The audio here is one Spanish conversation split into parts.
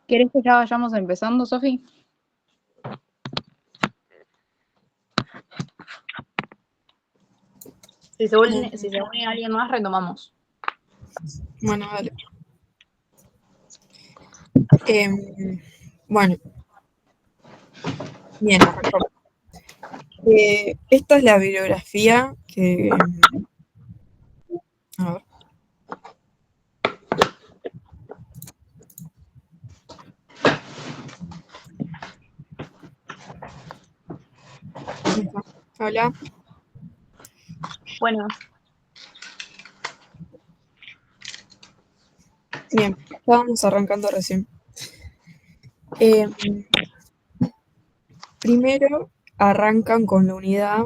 ¿Querés que ya vayamos empezando, Sofi? Si se une alguien más, retomamos. Bueno, dale. Bueno, bien, arrancamos. Esta es la bibliografía que... A ver. Hola. Bueno. Bien, estábamos arrancando recién. Primero arrancan con la unidad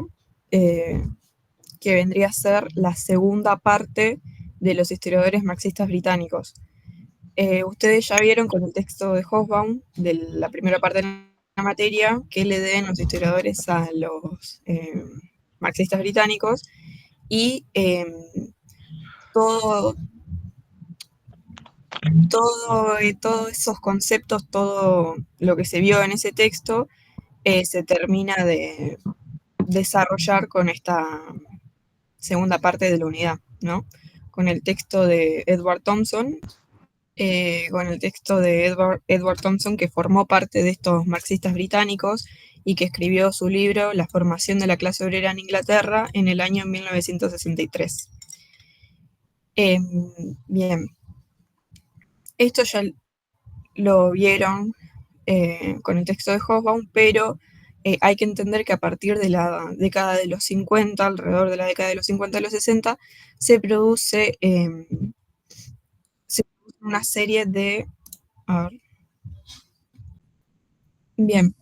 que vendría a ser la segunda parte de los historiadores marxistas británicos. Ustedes ya vieron con el texto de Hobsbawm, de la primera parte de la materia, que le den los historiadores a los marxistas británicos, y todos esos conceptos, todo lo que se vio en ese texto, se termina de desarrollar con esta segunda parte de la unidad, ¿no? Con el texto de Edward Thompson, Edward Thompson, que formó parte de estos marxistas británicos y que escribió su libro La formación de la clase obrera en Inglaterra en el año 1963. Bien, esto ya lo vieron con el texto de Hobsbawm, pero hay que entender que a partir de la década de los 50, alrededor de la década de los 50 y los 60, se produce una serie de... A ver. Bien,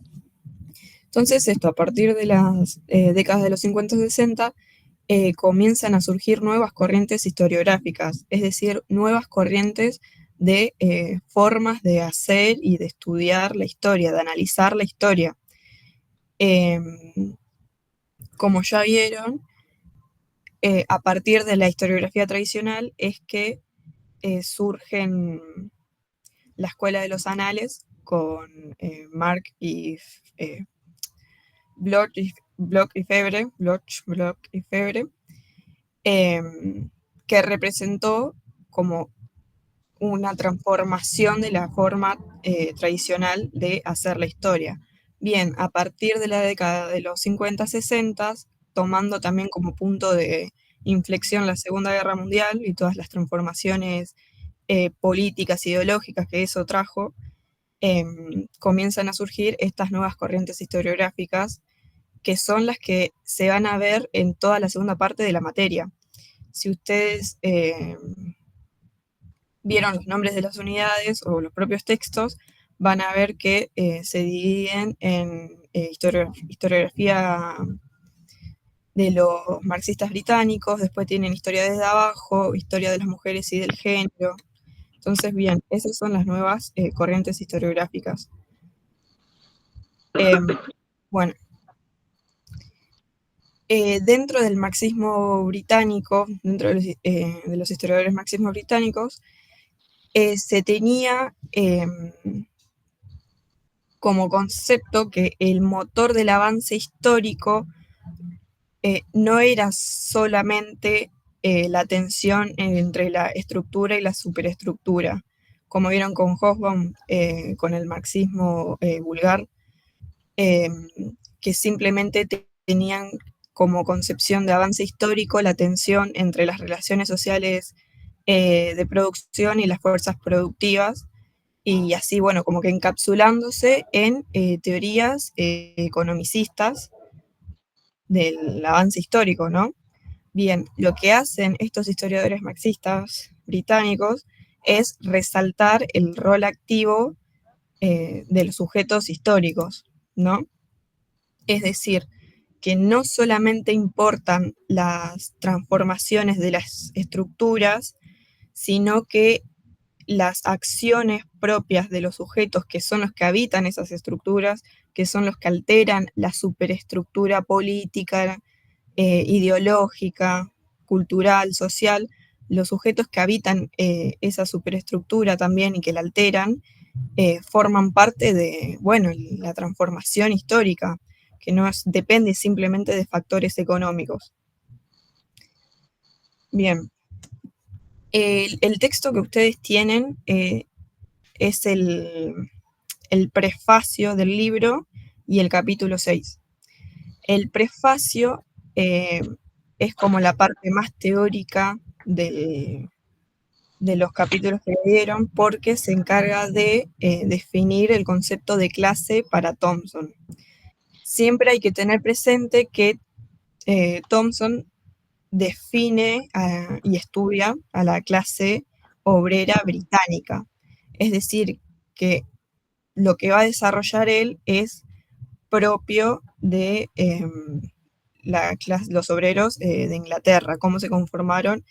entonces esto, a partir de las décadas de los 50 y 60, comienzan a surgir nuevas corrientes historiográficas, es decir, nuevas corrientes de formas de hacer y de estudiar la historia, de analizar la historia. Como ya vieron, a partir de la historiografía tradicional es que surgen la escuela de los anales con Mark y Bloch y Febre, que representó como una transformación de la forma tradicional de hacer la historia. Bien, a partir de la década de los 50-60, tomando también como punto de inflexión la Segunda Guerra Mundial y todas las transformaciones políticas, ideológicas que eso trajo, comienzan a surgir estas nuevas corrientes historiográficas que son las que se van a ver en toda la segunda parte de la materia. Si ustedes vieron los nombres de las unidades o los propios textos, van a ver que se dividen en historiografía de los marxistas británicos, después tienen historia desde abajo, historia de las mujeres y del género. Entonces, bien, esas son las nuevas corrientes historiográficas. Bueno, dentro del marxismo británico, dentro de los historiadores marxismo británicos, se tenía como concepto que el motor del avance histórico no era solamente la tensión entre la estructura y la superestructura, como vieron con Hobsbawm, con el marxismo vulgar, que simplemente tenían como concepción de avance histórico la tensión entre las relaciones sociales de producción y las fuerzas productivas, y así, bueno, como que encapsulándose en teorías economicistas del avance histórico, ¿no? Bien, lo que hacen estos historiadores marxistas británicos es resaltar el rol activo de los sujetos históricos, ¿no? Es decir, que no solamente importan las transformaciones de las estructuras, sino que las acciones propias de los sujetos que son los que habitan esas estructuras, que son los que alteran la superestructura política, ideológica, cultural, social, los sujetos que habitan esa superestructura también y que la alteran, forman parte de, bueno, la transformación histórica, que no depende simplemente de factores económicos. Bien, el texto que ustedes tienen es el prefacio del libro y el capítulo 6. El prefacio es como la parte más teórica de los capítulos que dieron, porque se encarga de definir el concepto de clase para Thompson. Siempre hay que tener presente que Thompson define y estudia a la clase obrera británica. Es decir, que lo que va a desarrollar él es propio de los obreros de Inglaterra, cómo se conformaron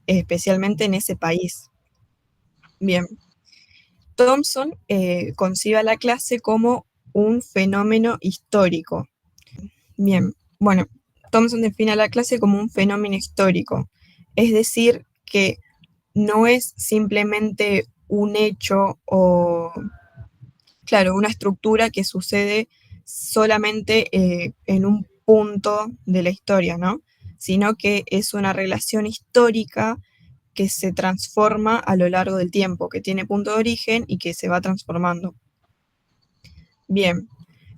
especialmente en ese país. Bien, Thompson concibe a la clase como un fenómeno histórico. Bien, bueno, Thompson define a la clase como un fenómeno histórico, es decir, que no es simplemente un hecho o, claro, una estructura que sucede solamente en un punto de la historia, ¿no? Sino que es una relación histórica que se transforma a lo largo del tiempo, que tiene punto de origen y que se va transformando. Bien,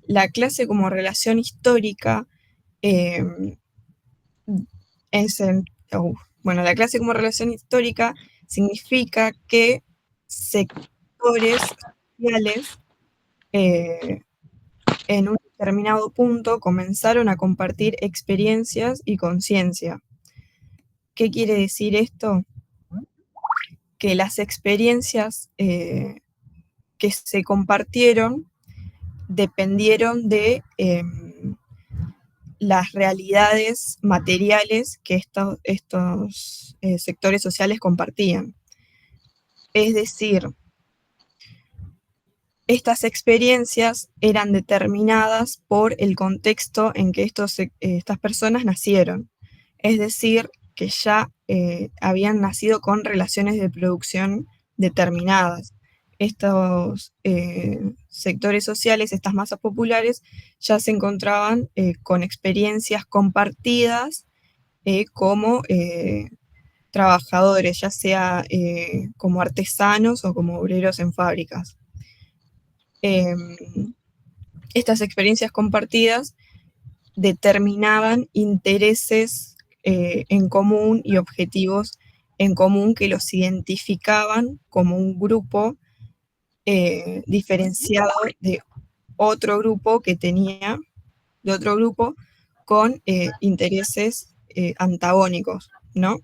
la clase como relación histórica bueno, la clase como relación histórica significa que sectores sociales en un determinado punto comenzaron a compartir experiencias y conciencia. ¿Qué quiere decir esto? Que las experiencias que se compartieron dependieron de las realidades materiales que estos sectores sociales compartían. Es decir, estas experiencias eran determinadas por el contexto en que estas personas nacieron. Es decir, que ya habían nacido con relaciones de producción determinadas. Estos sectores sociales, estas masas populares, ya se encontraban con experiencias compartidas como trabajadores, ya sea como artesanos o como obreros en fábricas. Estas experiencias compartidas determinaban intereses en común y objetivos en común que los identificaban como un grupo diferenciado de otro grupo que tenía, de otro grupo con intereses antagónicos, ¿no?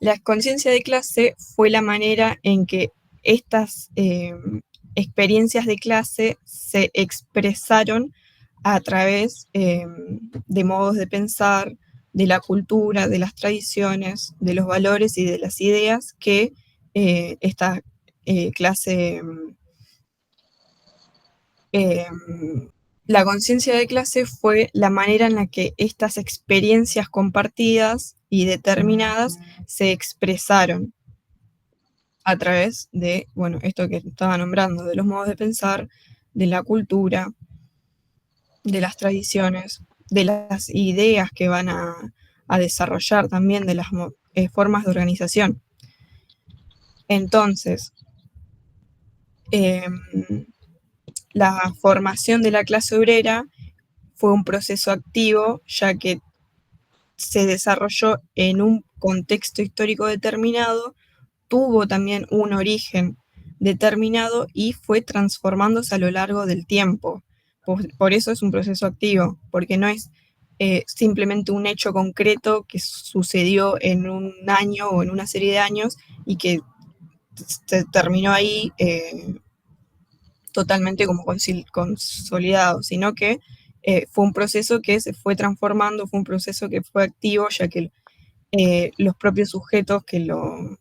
La conciencia de clase fue la manera en que estas experiencias de clase se expresaron a través de modos de pensar, de la cultura, de las tradiciones, de los valores y de las ideas que esta clase, la conciencia de clase fue la manera en la que estas experiencias compartidas y determinadas se expresaron a través de, bueno, esto que estaba nombrando, de los modos de pensar, de la cultura, de las tradiciones, de las ideas que van a desarrollar también, de las formas de organización. Entonces, la formación de la clase obrera fue un proceso activo, ya que se desarrolló en un contexto histórico determinado, tuvo también un origen determinado y fue transformándose a lo largo del tiempo. Por eso es un proceso activo, porque no es simplemente un hecho concreto que sucedió en un año o en una serie de años y que se terminó ahí totalmente como consolidado, sino que fue un proceso que se fue transformando, fue un proceso que fue activo, ya que los propios sujetos que lo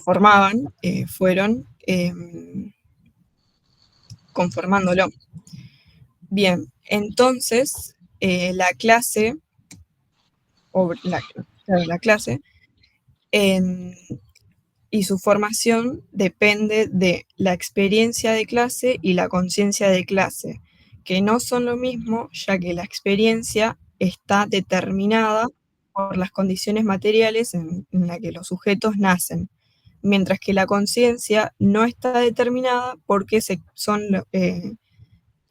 formaban fueron conformándolo. Bien, entonces la clase, o la clase, y su formación depende de la experiencia de clase y la conciencia de clase, que no son lo mismo, ya que la experiencia está determinada por las condiciones materiales en las que los sujetos nacen, mientras que la conciencia no está determinada porque es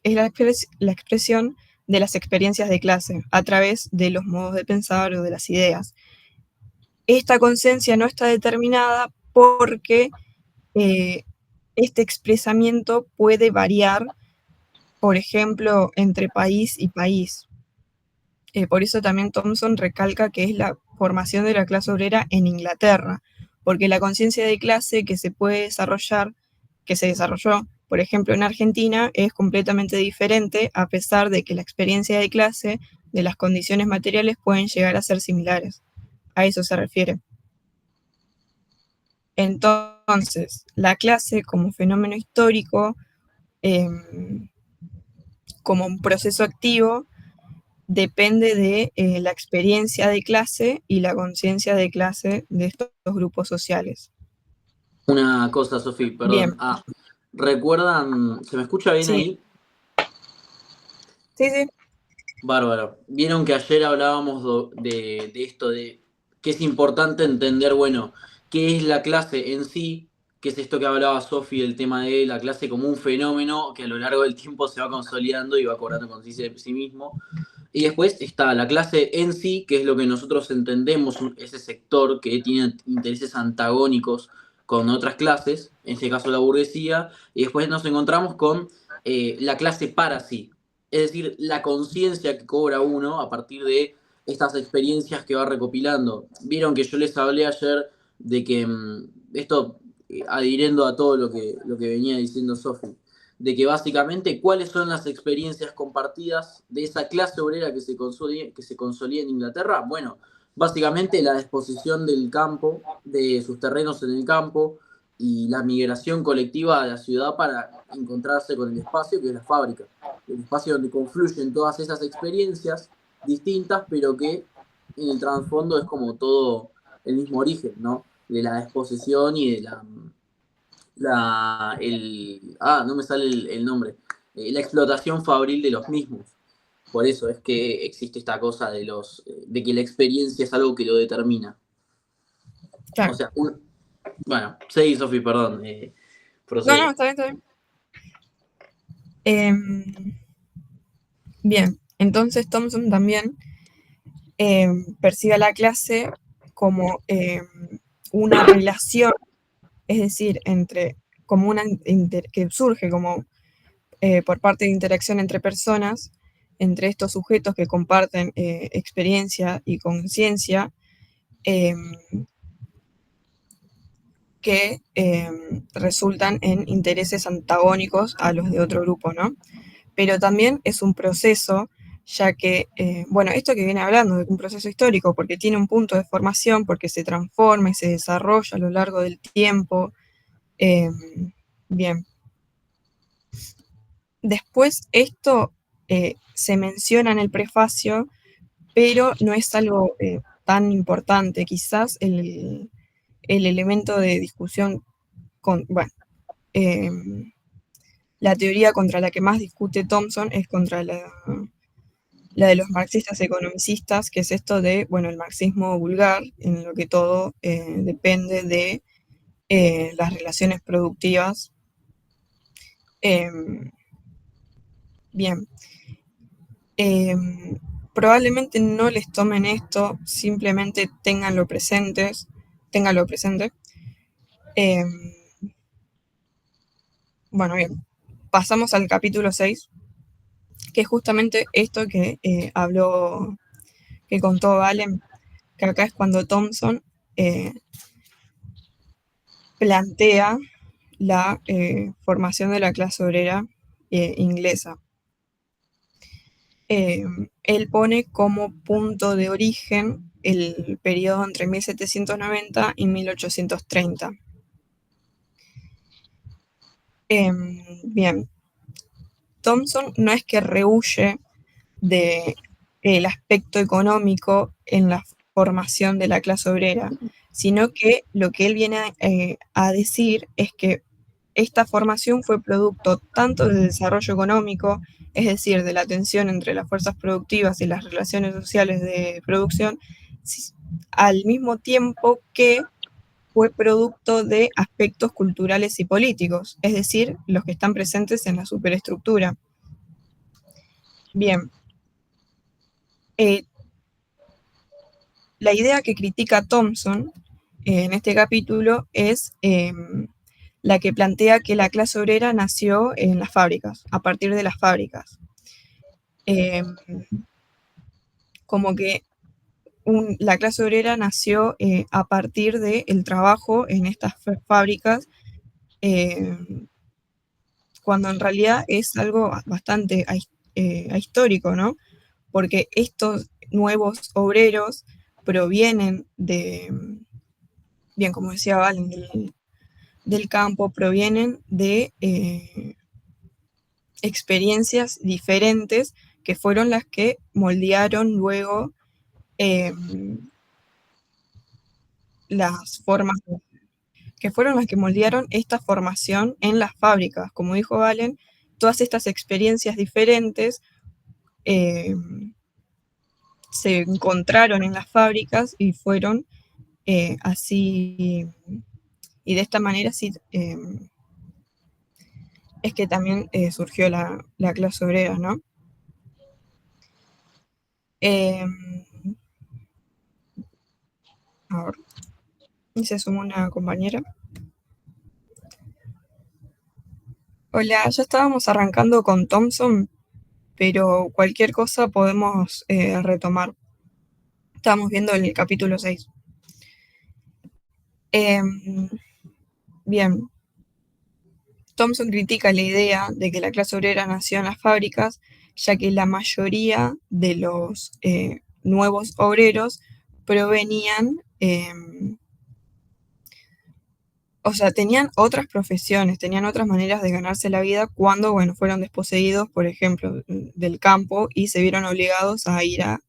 la expresión de las experiencias de clase a través de los modos de pensar o de las ideas. Esta conciencia no está determinada porque este expresamiento puede variar, por ejemplo, entre país y país. Por eso también Thompson recalca que es la formación de la clase obrera en Inglaterra, porque la conciencia de clase que se puede desarrollar, que se desarrolló, por ejemplo, en Argentina, es completamente diferente, a pesar de que la experiencia de clase de las condiciones materiales pueden llegar a ser similares. A eso se refiere. Entonces, la clase como fenómeno histórico, como un proceso activo, depende de la experiencia de clase y la conciencia de clase de estos grupos sociales. Una cosa, Sofi, perdón. Bien. ¿Recuerdan? ¿Se me escucha bien Sí. ahí? Sí, sí. Bárbaro. Vieron que ayer hablábamos de esto, de que es importante entender, bueno, qué es la clase en sí, que es esto que hablaba Sofi, el tema de la clase como un fenómeno que a lo largo del tiempo se va consolidando y va cobrando conciencia de sí mismo. Y después está la clase en sí, que es lo que nosotros entendemos, ese sector que tiene intereses antagónicos con otras clases, en este caso la burguesía, y después nos encontramos con la clase para sí, es decir, la conciencia que cobra uno a partir de estas experiencias que va recopilando. Vieron que yo les hablé ayer de que esto, adhiriendo a todo lo que venía diciendo Sofi, de que básicamente cuáles son las experiencias compartidas de esa clase obrera que se consolida en Inglaterra. Bueno, básicamente la disposición del campo, de sus terrenos en el campo y la migración colectiva a la ciudad para encontrarse con el espacio que es la fábrica. El espacio donde confluyen todas esas experiencias distintas, pero que en el trasfondo es como todo el mismo origen, ¿no? De la disposición y de no me sale el nombre, la explotación fabril de los mismos. Por eso es que existe esta cosa de que la experiencia es algo que lo determina. Claro. O sea, bueno, sí, Sofi, perdón. No, está bien, está bien. Bien, entonces Thompson también percibe a la clase como una relación, es decir, como que surge como por parte de interacción entre personas, entre estos sujetos que comparten experiencia y conciencia, que resultan en intereses antagónicos a los de otro grupo, ¿no? Pero también es un proceso, ya que, bueno, esto que viene hablando de un proceso histórico, porque tiene un punto de formación, porque se transforma y se desarrolla a lo largo del tiempo. Bien. Después esto se menciona en el prefacio, pero no es algo tan importante. Quizás el elemento de discusión la teoría contra la que más discute Thompson es contra la de los marxistas economicistas, que es esto de, bueno, el marxismo vulgar, en lo que todo depende de las relaciones productivas. Bien. Probablemente no les tomen esto, simplemente ténganlo presente. Bueno, bien, pasamos al capítulo 6, que es justamente esto que que contó Valen, que acá es cuando Thompson plantea la formación de la clase obrera inglesa. Él pone como punto de origen el periodo entre 1790 y 1830. Bien, Thompson no es que rehúye del aspecto económico en la formación de la clase obrera, sino que lo que él viene a decir es que esta formación fue producto tanto del desarrollo económico, es decir, de la tensión entre las fuerzas productivas y las relaciones sociales de producción, al mismo tiempo que fue producto de aspectos culturales y políticos, es decir, los que están presentes en la superestructura. Bien. La idea que critica Thompson en este capítulo es la que plantea que la clase obrera nació en las fábricas, a partir de las fábricas. Como que la clase obrera nació a partir del trabajo en estas fábricas, cuando en realidad es algo bastante ahistórico, ¿no? Porque estos nuevos obreros provienen bien, como decía Valen, del campo, provienen de experiencias diferentes que fueron las que moldearon luego las formas, que fueron las que moldearon esta formación en las fábricas. Como dijo Valen, todas estas experiencias diferentes se encontraron en las fábricas y fueron así, y de esta manera sí es que también surgió la clase obrera, ¿no? A ver, y se sumó una compañera. Hola, ya estábamos arrancando con Thompson, pero cualquier cosa podemos retomar. Estamos viendo el capítulo 6. Bien. Thompson critica la idea de que la clase obrera nació en las fábricas, ya que la mayoría de los nuevos obreros provenían, o sea, tenían otras profesiones, tenían otras maneras de ganarse la vida cuando, bueno, fueron desposeídos, por ejemplo, del campo y se vieron obligados a ir a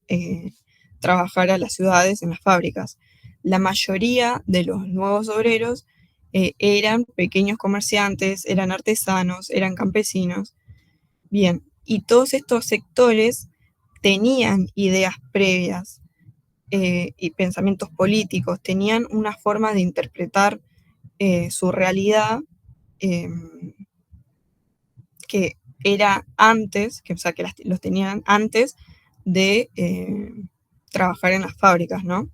trabajar a las ciudades en las fábricas. La mayoría de los nuevos obreros eran pequeños comerciantes, eran artesanos, eran campesinos. Bien, y todos estos sectores tenían ideas previas y pensamientos políticos, tenían una forma de interpretar su realidad que era antes, o sea, que los tenían antes de trabajar en las fábricas, ¿no?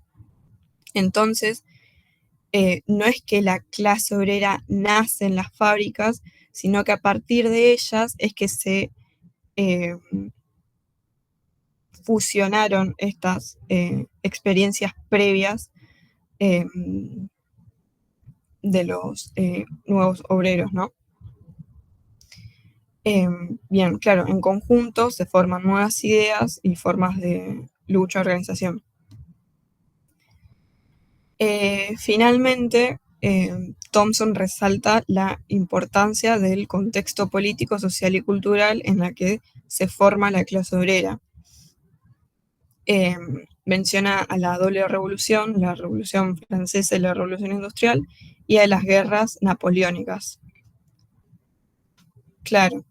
Entonces, no es que la clase obrera nace en las fábricas, sino que a partir de ellas es que se fusionaron estas experiencias previas de los nuevos obreros, ¿no? Bien, claro, en conjunto se forman nuevas ideas y formas de lucha, organización. Finalmente, Thompson resalta la importancia del contexto político, social y cultural en la que se forma la clase obrera. Menciona a la doble revolución, la revolución francesa y la revolución industrial, y a las guerras napoleónicas. Claro.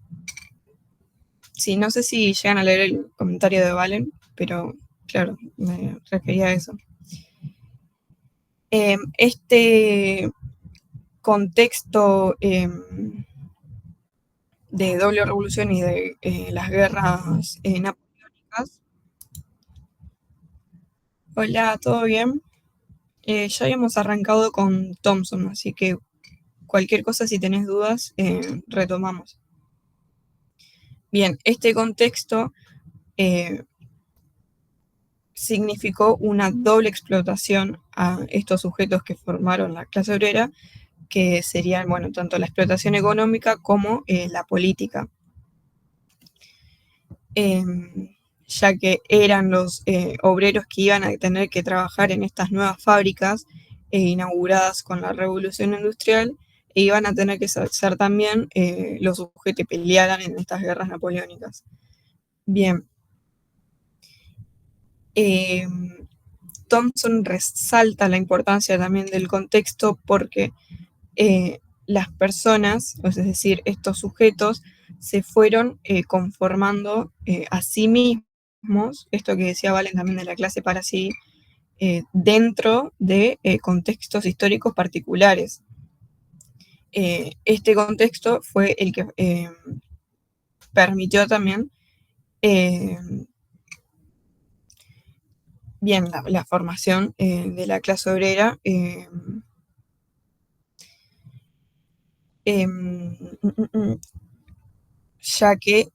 Sí, no sé si llegan a leer el comentario de Valen, pero claro, me refería a eso. Este contexto de doble revolución y de las guerras napoleónicas. Hola, ¿todo bien? Ya habíamos arrancado con Thompson, así que cualquier cosa, si tenés dudas, retomamos. Bien, este contexto significó una doble explotación a estos sujetos que formaron la clase obrera, que serían, bueno, tanto la explotación económica como la política. Ya que eran los obreros que iban a tener que trabajar en estas nuevas fábricas inauguradas con la revolución industrial, e iban a tener que ser también los sujetos que pelearan en estas guerras napoleónicas. Bien. Thompson resalta la importancia también del contexto porque las personas, es decir, estos sujetos, se fueron conformando a sí mismos, esto que decía Valen también de la clase para sí, dentro de contextos históricos particulares. Este contexto fue el que permitió también bien la formación de la clase obrera, ya que,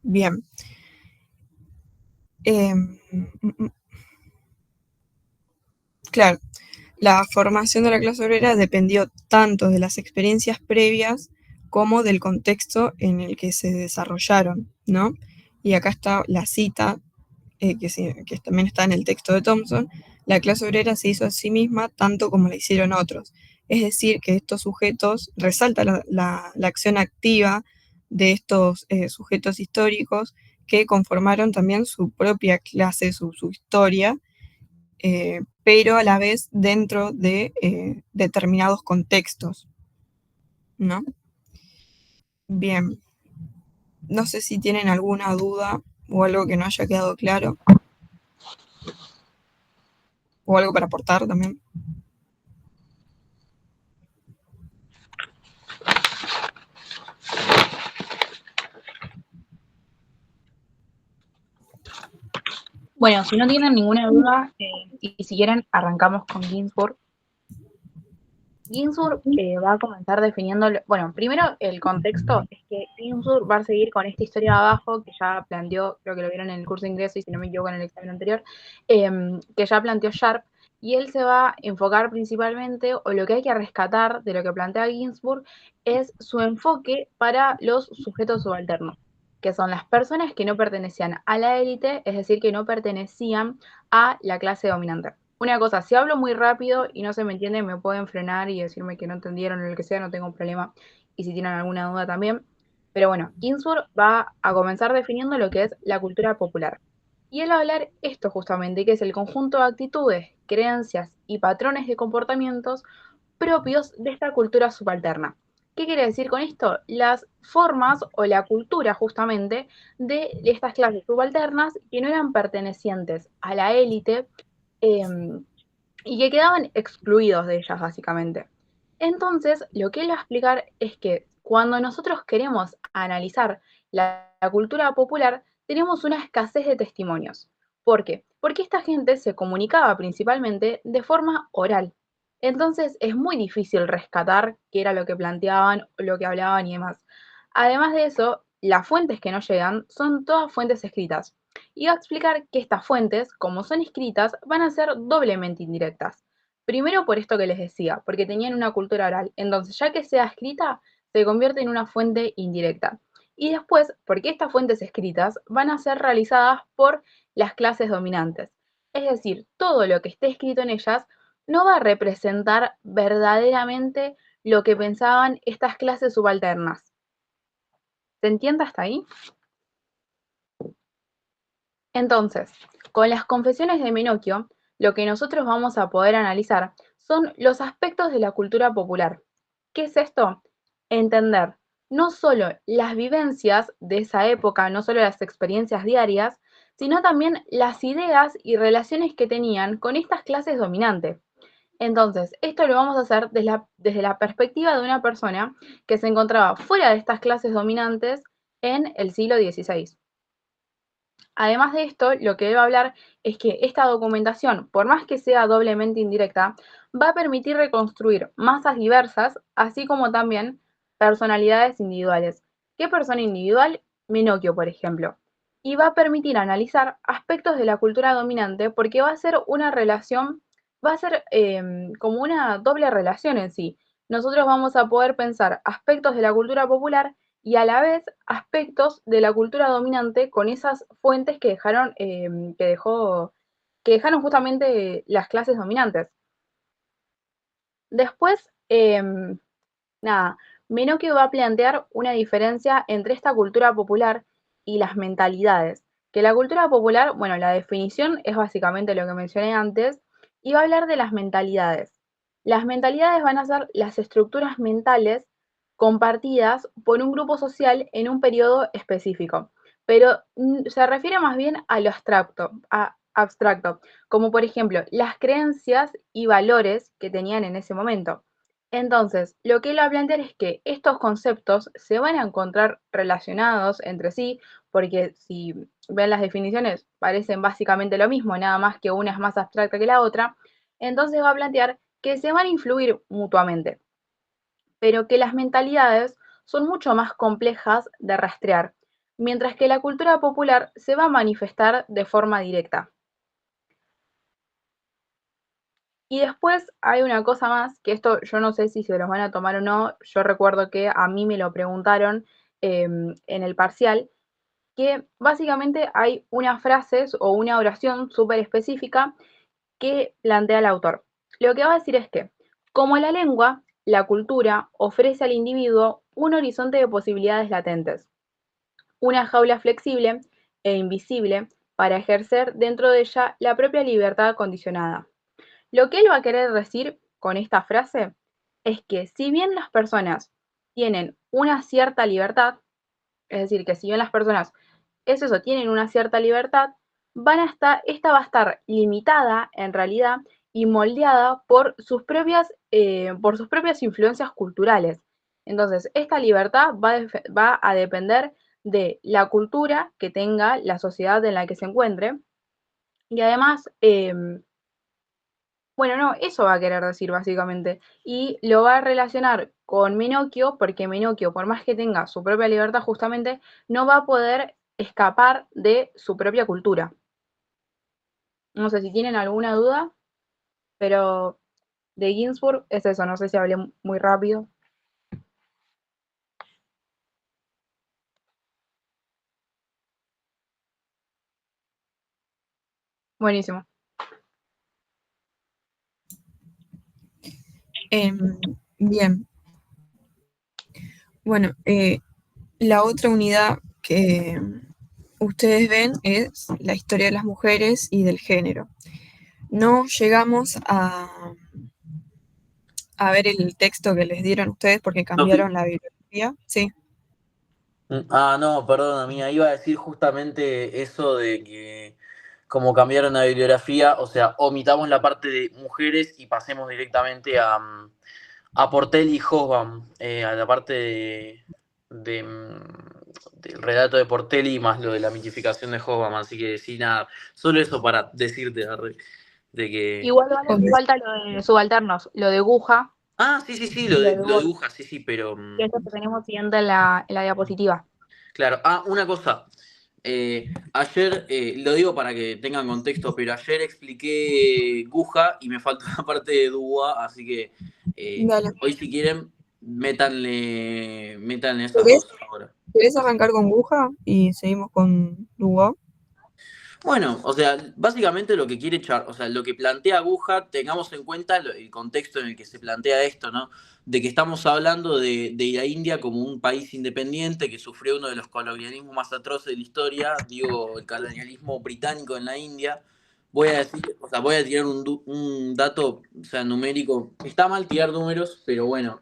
bien, claro, la formación de la clase obrera dependió tanto de las experiencias previas como del contexto en el que se desarrollaron, ¿no? Y acá está la cita, que también está en el texto de Thompson: la clase obrera se hizo a sí misma tanto como la hicieron otros. Es decir, que estos sujetos, resalta la acción activa de estos sujetos históricos que conformaron también su propia clase, su historia, pero a la vez dentro de determinados contextos, ¿no? Bien, no sé si tienen alguna duda o algo que no haya quedado claro, o algo para aportar también. Bueno, si no tienen ninguna duda, y si quieren, arrancamos con Ginsburg. Ginsburg va a comenzar definiendo, bueno, primero el contexto es que Ginsburg va a seguir con esta historia de abajo que ya planteó, creo que lo vieron en el curso de ingreso y si no me equivoco en el examen anterior, que ya planteó Sharp, y él se va a enfocar principalmente, o lo que hay que rescatar de lo que plantea Ginsburg, es su enfoque para los sujetos subalternos, que son las personas que no pertenecían a la élite, es decir, que no pertenecían a la clase dominante. Una cosa, si hablo muy rápido y no se me entiende, me pueden frenar y decirme que no entendieron o lo que sea, no tengo problema. Y si tienen alguna duda también. Pero bueno, Ginsburg va a comenzar definiendo lo que es la cultura popular. Y él va a hablar esto justamente, que es el conjunto de actitudes, creencias y patrones de comportamientos propios de esta cultura subalterna. ¿Qué quiere decir con esto? Las formas o la cultura justamente de estas clases subalternas que no eran pertenecientes a la élite, y que quedaban excluidos de ellas, básicamente. Entonces, lo que él va a explicar es que cuando nosotros queremos analizar la cultura popular, tenemos una escasez de testimonios. ¿Por qué? Porque esta gente se comunicaba principalmente de forma oral. Entonces, es muy difícil rescatar qué era lo que planteaban, lo que hablaban y demás. Además de eso, las fuentes que nos llegan son todas fuentes escritas. Y va a explicar que estas fuentes, como son escritas, van a ser doblemente indirectas. Primero por esto que les decía, porque tenían una cultura oral. Entonces, ya que sea escrita, se convierte en una fuente indirecta. Y después, porque estas fuentes escritas van a ser realizadas por las clases dominantes. Es decir, todo lo que esté escrito en ellas no va a representar verdaderamente lo que pensaban estas clases subalternas. ¿Se entiende hasta ahí? Entonces, con las confesiones de Menocchio, lo que nosotros vamos a poder analizar son los aspectos de la cultura popular. ¿Qué es esto? Entender no solo las vivencias de esa época, no solo las experiencias diarias, sino también las ideas y relaciones que tenían con estas clases dominantes. Entonces, esto lo vamos a hacer desde la perspectiva de una persona que se encontraba fuera de estas clases dominantes en el siglo XVI. Además de esto, lo que debe hablar es que esta documentación, por más que sea doblemente indirecta, va a permitir reconstruir masas diversas, así como también personalidades individuales. ¿Qué persona individual? Menocchio, por ejemplo. Y va a permitir analizar aspectos de la cultura dominante porque va a ser una relación, va a ser como una doble relación en sí. Nosotros vamos a poder pensar aspectos de la cultura popular y a la vez aspectos de la cultura dominante con esas fuentes que dejaron, que dejaron justamente las clases dominantes. Después, nada, Menocchio va a plantear una diferencia entre esta cultura popular y las mentalidades. Que la cultura popular, bueno, la definición es básicamente lo que mencioné antes, y va a hablar de las mentalidades. Las mentalidades van a ser las estructuras mentales compartidas por un grupo social en un periodo específico, pero se refiere más bien a lo abstracto, como por ejemplo las creencias y valores que tenían en ese momento. Entonces, lo que él va a plantear es que estos conceptos se van a encontrar relacionados entre sí, porque si ven las definiciones parecen básicamente lo mismo, nada más que una es más abstracta que la otra, entonces va a plantear que se van a influir mutuamente, pero que las mentalidades son mucho más complejas de rastrear, mientras que la cultura popular se va a manifestar de forma directa. Y después hay una cosa más, que esto yo no sé si se los van a tomar o no, yo recuerdo que a mí me lo preguntaron en el parcial, que básicamente hay unas frases o una oración súper específica que plantea el autor. Lo que va a decir es que, como la lengua, la cultura ofrece al individuo un horizonte de posibilidades latentes, una jaula flexible e invisible para ejercer dentro de ella la propia libertad condicionada. Lo que él va a querer decir con esta frase es que si bien las personas tienen una cierta libertad, es decir, que si bien las personas, es eso, tienen una cierta libertad, esta va a estar limitada en realidad y moldeada por sus propias influencias culturales. Entonces, esta libertad va a depender de la cultura que tenga la sociedad en la que se encuentre y además bueno, no, eso va a querer decir básicamente. Y lo va a relacionar con Menocchio, porque Menocchio, por más que tenga su propia libertad, justamente, no va a poder escapar de su propia cultura. No sé si tienen alguna duda, pero de Ginsburg es eso, no sé si hablé muy rápido. Buenísimo. Bien. Bueno, la otra unidad que ustedes ven es la historia de las mujeres y del género. No llegamos a ver el texto que les dieron ustedes porque cambiaron la bibliografía. Sí. No, perdón, amiga, iba a decir justamente eso de que como cambiaron la bibliografía, o sea, omitamos la parte de mujeres y pasemos directamente a Portel y Hobsbawm, a la parte del relato de Portelli más lo de la mitificación de Hobsbawm, así que sí, nada, solo eso para decirte de que... Igual falta lo de subalternos, lo de Guja Ah, sí, sí, sí, y lo lo de, de lo de Bot, Uja, sí, sí, pero... que es lo que tenemos siguiente en la diapositiva. Claro, una cosa. Ayer, lo digo para que tengan contexto, pero ayer expliqué Guja y me faltó una parte de Dúa, así que Dale. hoy si quieren, métanle esas ¿Querés, dos ahora. querés arrancar con Buja y seguimos con Lugo? Bueno, o sea, básicamente lo que quiere echar, o sea, lo que plantea Aguja, tengamos en cuenta el contexto en el que se plantea esto, ¿no? De que estamos hablando de la India como un país independiente que sufrió uno de los colonialismos más atroces de la historia, digo, el colonialismo británico en la India. Voy a decir, o sea, voy a tirar un dato, o sea, numérico. Está mal tirar números, pero bueno,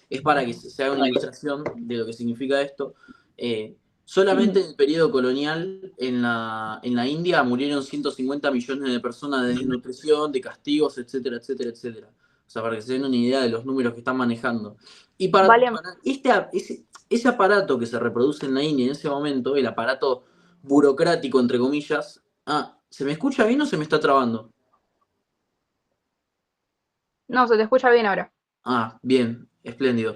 es para que se haga una ilustración de lo que significa esto. Eh, Solamente en el periodo colonial en la India murieron 150 millones de personas de desnutrición, de castigos, etcétera, etcétera, etcétera. O sea, para que se den una idea de los números que están manejando. Y Vale, para ese aparato que se reproduce en la India en ese momento, el aparato burocrático, entre comillas. Ah, ¿se me escucha bien o se me está trabando? no, se te escucha bien ahora. Ah, bien, espléndido.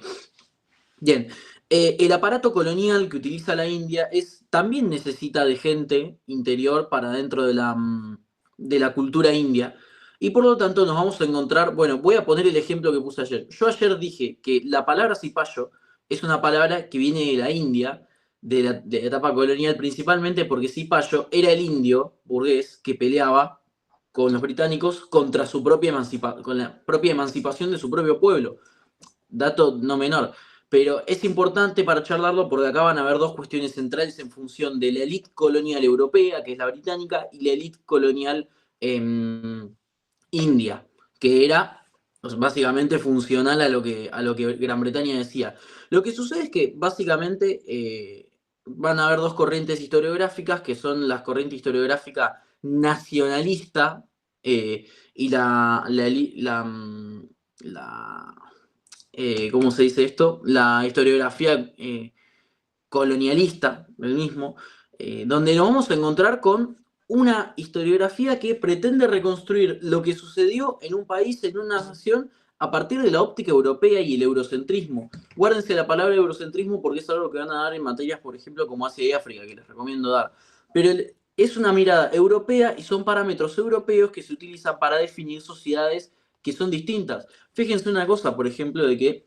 Bien, el aparato colonial que utiliza la India también necesita de gente interior para dentro de la cultura india. Y por lo tanto nos vamos a encontrar, bueno, voy a poner el ejemplo que puse ayer. Yo ayer dije que la palabra cipayo es una palabra que viene de la India, de la etapa colonial, principalmente porque cipayo era el indio burgués que peleaba con los británicos contra con la propia emancipación de su propio pueblo. Dato no menor. Pero es importante para charlarlo porque acá van a haber dos cuestiones centrales en función de la élite colonial europea, que es la británica, y la élite colonial india, que era pues, básicamente funcional a lo que Gran Bretaña decía. Lo que sucede es que básicamente van a haber dos corrientes historiográficas, que son las corrientes historiográfica nacionalista y ¿cómo se dice esto? La historiografía colonialista, el mismo, donde nos vamos a encontrar con una historiografía que pretende reconstruir lo que sucedió en un país, en una nación, a partir de la óptica europea y el eurocentrismo. Guárdense la palabra eurocentrismo porque es algo que van a dar en materias, por ejemplo, como Asia y África, que les recomiendo dar. Pero es una mirada europea y son parámetros europeos que se utilizan para definir sociedades que son distintas. Fíjense una cosa, por ejemplo, de que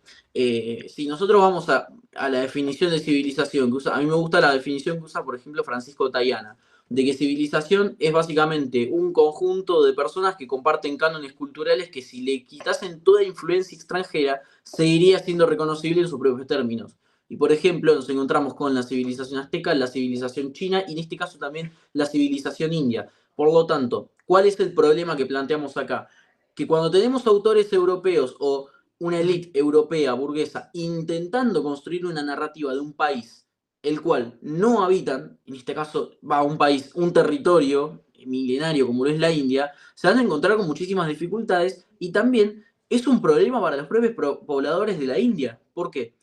si nosotros vamos a la definición de civilización que usa, a mí me gusta la definición que usa, por ejemplo, Francisco Tayana, de que civilización es básicamente un conjunto de personas que comparten cánones culturales que si le quitasen toda influencia extranjera, seguiría siendo reconocible en sus propios términos. Y por ejemplo, nos encontramos con la civilización azteca, la civilización china y en este caso también la civilización india. Por lo tanto, ¿cuál es el problema que planteamos acá? Que cuando tenemos autores europeos o una élite europea burguesa intentando construir una narrativa de un país el cual no habitan, en este caso va a un país, un territorio milenario como lo es la India, se van a encontrar con muchísimas dificultades y también es un problema para los propios pobladores de la India. ¿Por qué?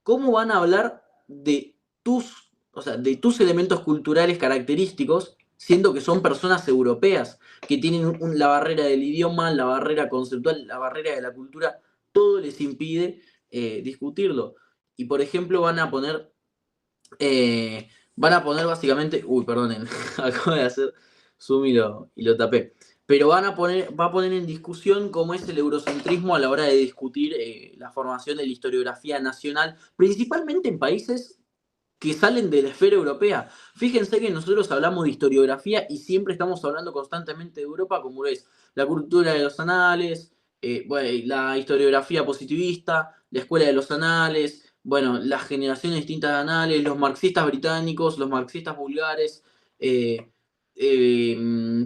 ¿Cómo van a hablar de de tus elementos culturales característicos, siendo que son personas europeas, que tienen la barrera del idioma, la barrera conceptual, la barrera de la cultura, todo les impide discutirlo? Y por ejemplo van a poner básicamente, uy, perdonen, acabo de hacer zoom y lo tapé. Pero va a poner en discusión cómo es el eurocentrismo a la hora de discutir la formación de la historiografía nacional, principalmente en países que salen de la esfera europea. Fíjense que nosotros hablamos de historiografía y siempre estamos hablando constantemente de Europa, como es la cultura de los anales, bueno, la historiografía positivista, la escuela de los anales, bueno, las generaciones distintas de anales, los marxistas británicos, los marxistas vulgares,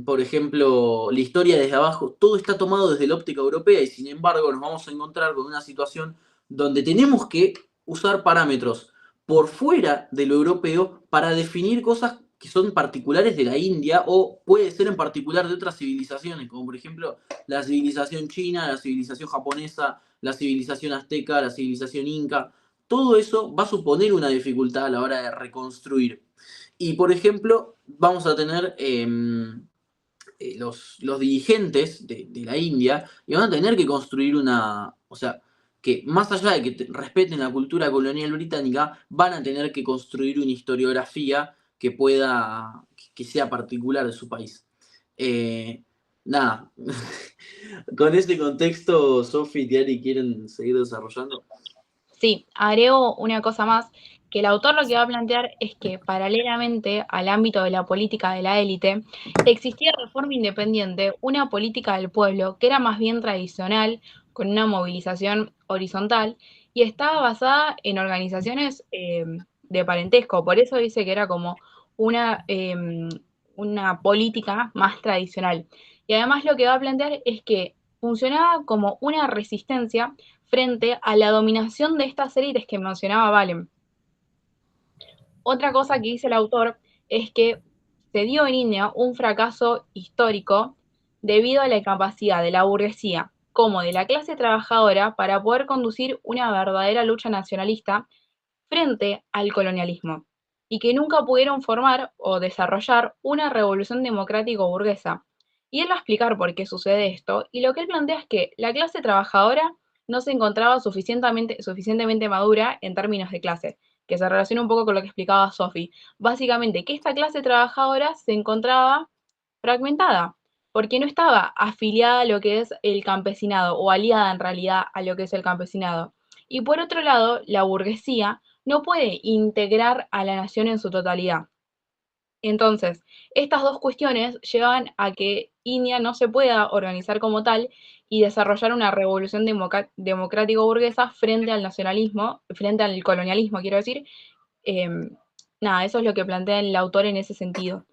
por ejemplo, la historia desde abajo, todo está tomado desde la óptica europea y sin embargo nos vamos a encontrar con una situación donde tenemos que usar parámetros por fuera de lo europeo para definir cosas que son particulares de la India o puede ser en particular de otras civilizaciones, como por ejemplo la civilización china, la civilización japonesa, la civilización azteca, la civilización inca. Todo eso va a suponer una dificultad a la hora de reconstruir. Y por ejemplo, vamos a tener los dirigentes de la India y van a tener que construir o sea, que más allá de que respeten la cultura colonial británica, van a tener que construir una historiografía que sea particular de su país. Nada, con ese contexto, Sofi y Tiari quieren seguir desarrollando. Sí, agrego una cosa más, que el autor lo que va a plantear es que paralelamente al ámbito de la política de la élite, existía de forma independiente una política del pueblo que era más bien tradicional, con una movilización horizontal, y estaba basada en organizaciones de parentesco. Por eso dice que era como una política más tradicional. Y además lo que va a plantear es que funcionaba como una resistencia frente a la dominación de estas élites que mencionaba Valen. Otra cosa que dice el autor es que se dio en India un fracaso histórico debido a la incapacidad de la burguesía como de la clase trabajadora para poder conducir una verdadera lucha nacionalista frente al colonialismo, y que nunca pudieron formar o desarrollar una revolución democrático-burguesa. Y él va a explicar por qué sucede esto, y lo que él plantea es que la clase trabajadora no se encontraba suficientemente madura en términos de clase, que se relaciona un poco con lo que explicaba Sophie. Básicamente, que esta clase trabajadora se encontraba fragmentada, porque no estaba afiliada a lo que es el campesinado, o aliada en realidad a lo que es el campesinado. Y por otro lado, la burguesía no puede integrar a la nación en su totalidad. Entonces, estas dos cuestiones llevan a que India no se pueda organizar como tal y desarrollar una revolución democrático-burguesa frente al nacionalismo, frente al colonialismo, quiero decir. Eh, Nada, eso es lo que plantea el autor en ese sentido.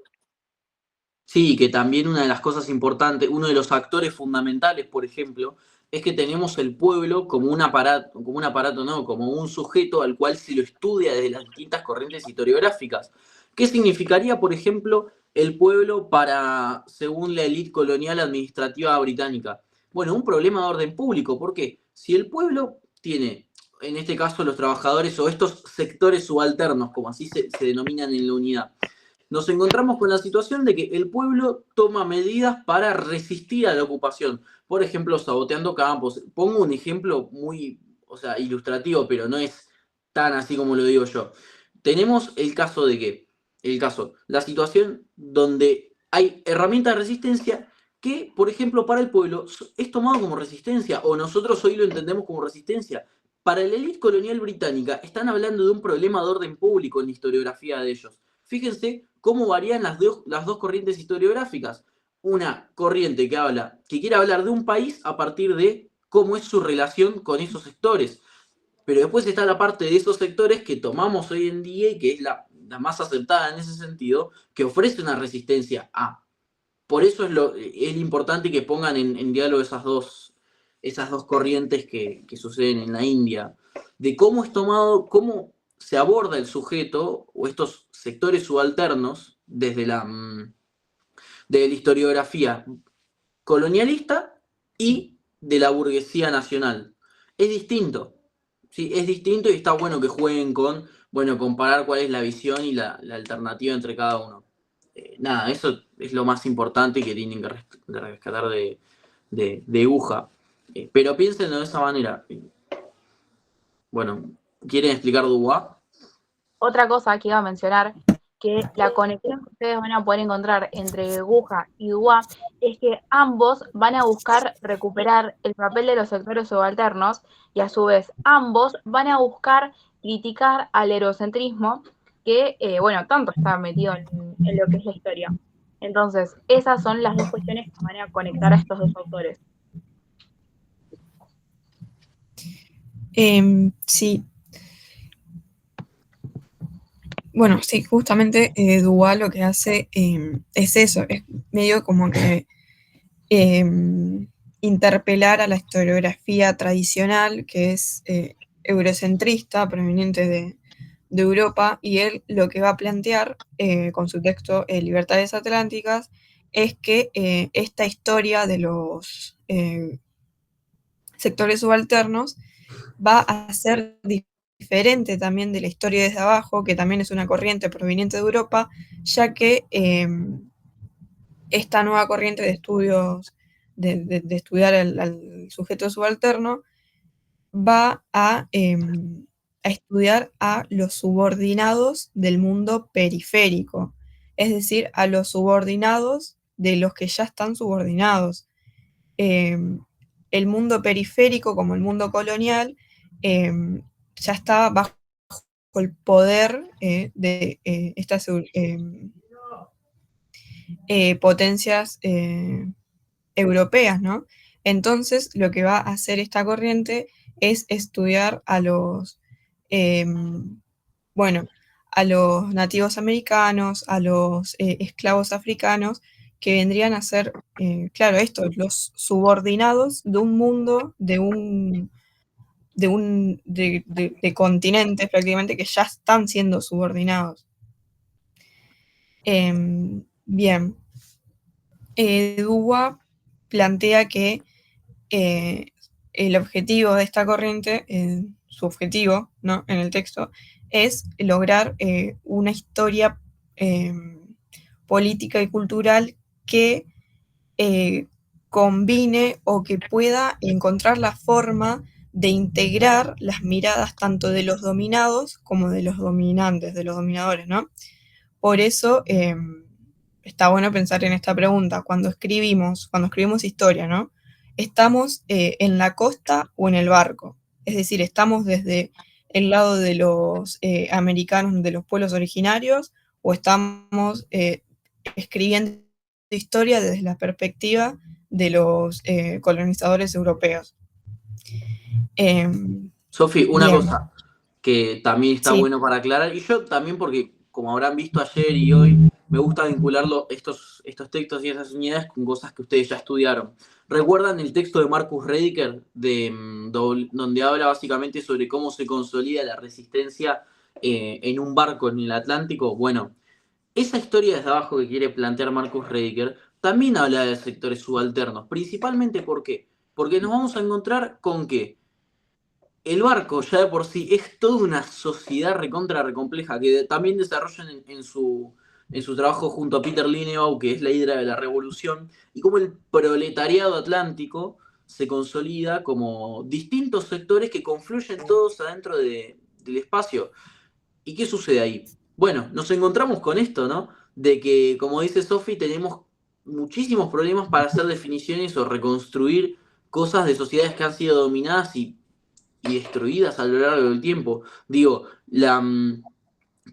Sí, que también una de las cosas importantes, uno de los actores fundamentales, por ejemplo, es que tenemos el pueblo como un aparato, no, como un sujeto al cual se lo estudia desde las distintas corrientes historiográficas. ¿Qué significaría, por ejemplo, el pueblo para, según la élite colonial administrativa británica? Bueno, un problema de orden público. ¿Por qué? Si el pueblo tiene, en este caso, los trabajadores o estos sectores subalternos, como así se denominan en la unidad, nos encontramos con la situación de que el pueblo toma medidas para resistir a la ocupación. Por ejemplo, saboteando campos. Pongo un ejemplo muy, o sea, ilustrativo, pero no es tan así como lo digo yo. Tenemos el caso de que, la situación donde hay herramientas de resistencia que, por ejemplo, para el pueblo es tomado como resistencia, o nosotros hoy lo entendemos como resistencia. Para la élite colonial británica están hablando de un problema de orden público en la historiografía de ellos. Fíjense cómo varían las dos corrientes historiográficas. Una corriente que quiere hablar de un país a partir de cómo es su relación con esos sectores. Pero después está la parte de esos sectores que tomamos hoy en día y que es la más aceptada en ese sentido, que ofrece una resistencia a. Por eso es importante que pongan en diálogo esas dos corrientes que suceden en la India, de cómo es tomado, cómo se aborda el sujeto o estos sectores subalternos de la historiografía colonialista y de la burguesía nacional. Es distinto, ¿sí? Es distinto y está bueno que jueguen con, bueno, comparar cuál es la visión y la alternativa entre cada uno. Nada, eso es lo más importante que tienen que rescatar de Uja. Pero piénsenlo de esa manera. Bueno, ¿quieren explicar Dubois? Otra cosa que iba a mencionar, que la conexión que ustedes van a poder encontrar entre Guja y Dubois es que ambos van a buscar recuperar el papel de los sectores subalternos y a su vez ambos van a buscar criticar al eurocentrismo que, bueno, tanto está metido en lo que es la historia. Entonces, esas son las dos cuestiones que van a conectar a estos dos autores. Sí. Bueno, sí, justamente Dual lo que hace es eso, es medio como que interpelar a la historiografía tradicional, que es eurocentrista, proveniente de Europa, y él lo que va a plantear con su texto Libertades Atlánticas es que esta historia de los sectores subalternos va a ser diferente también de la historia desde abajo, que también es una corriente proveniente de Europa, ya que esta nueva corriente de estudios, de estudiar al sujeto subalterno, va a estudiar a los subordinados del mundo periférico, es decir, a los subordinados de los que ya están subordinados. El mundo periférico, como el mundo colonial, ya está bajo el poder de estas potencias europeas, ¿no? Entonces, lo que va a hacer esta corriente es estudiar a los, bueno, a los nativos americanos, a los esclavos africanos, que vendrían a ser, claro, estos, los subordinados de un mundo, de continentes prácticamente que ya están siendo subordinados. Bien, Dubois plantea que el objetivo de esta corriente, su objetivo, ¿no?, en el texto, es lograr una historia política y cultural que combine o que pueda encontrar la forma de integrar las miradas tanto de los dominados como de los dominantes, de los dominadores, ¿no? Por eso está bueno pensar en esta pregunta. Cuando escribimos historia, ¿no? ¿Estamos en la costa o en el barco? Es decir, ¿estamos desde el lado de los americanos, de los pueblos originarios, o estamos escribiendo historia desde la perspectiva de los colonizadores europeos. Sofi, una Bien. cosa que también está Sí. bueno para aclarar, y yo también porque, como habrán visto ayer y hoy, me gusta vincular estos textos y esas unidades con cosas que ustedes ya estudiaron. ¿Recuerdan el texto de Marcus Rediker, donde habla básicamente sobre cómo se consolida la resistencia en un barco en el Atlántico? Bueno, esa historia desde abajo que quiere plantear Marcus Rediker también habla de sectores subalternos, principalmente ¿por qué? Porque nos vamos a encontrar con que el barco ya de por sí es toda una sociedad recontra recompleja que también desarrollan en su trabajo junto a Peter Linebaugh, que es la hidra de la revolución, y cómo el proletariado atlántico se consolida como distintos sectores que confluyen todos adentro del espacio. ¿Y qué sucede ahí? Bueno, nos encontramos con esto, ¿no? De que, como dice Sophie, tenemos muchísimos problemas para hacer definiciones o reconstruir cosas de sociedades que han sido dominadas y destruidas a lo largo del tiempo. Digo,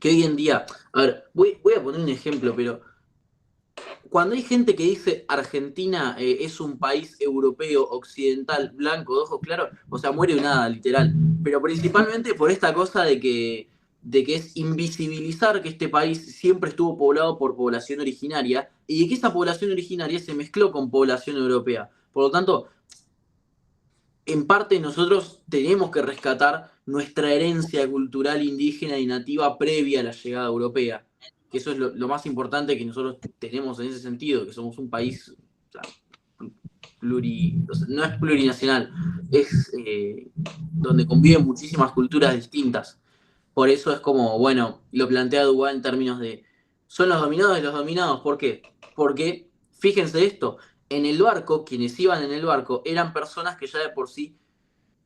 que hoy en día, a ver, voy a poner un ejemplo, pero cuando hay gente que dice Argentina es un país europeo, occidental, blanco, de ojos claros, o sea, muere nada, literal. Pero principalmente por esta cosa de que es invisibilizar que este país siempre estuvo poblado por población originaria y de que esa población originaria se mezcló con población europea. Por lo tanto, en parte nosotros tenemos que rescatar nuestra herencia cultural indígena y nativa previa a la llegada europea, que eso es lo más importante que nosotros tenemos en ese sentido, que somos un país, o sea, o sea, no es plurinacional, es donde conviven muchísimas culturas distintas. Por eso es como, bueno, lo plantea Dubá en términos de, son los dominados y los dominados. ¿Por qué? Porque, fíjense esto, en el barco, quienes iban en el barco eran personas que ya de por sí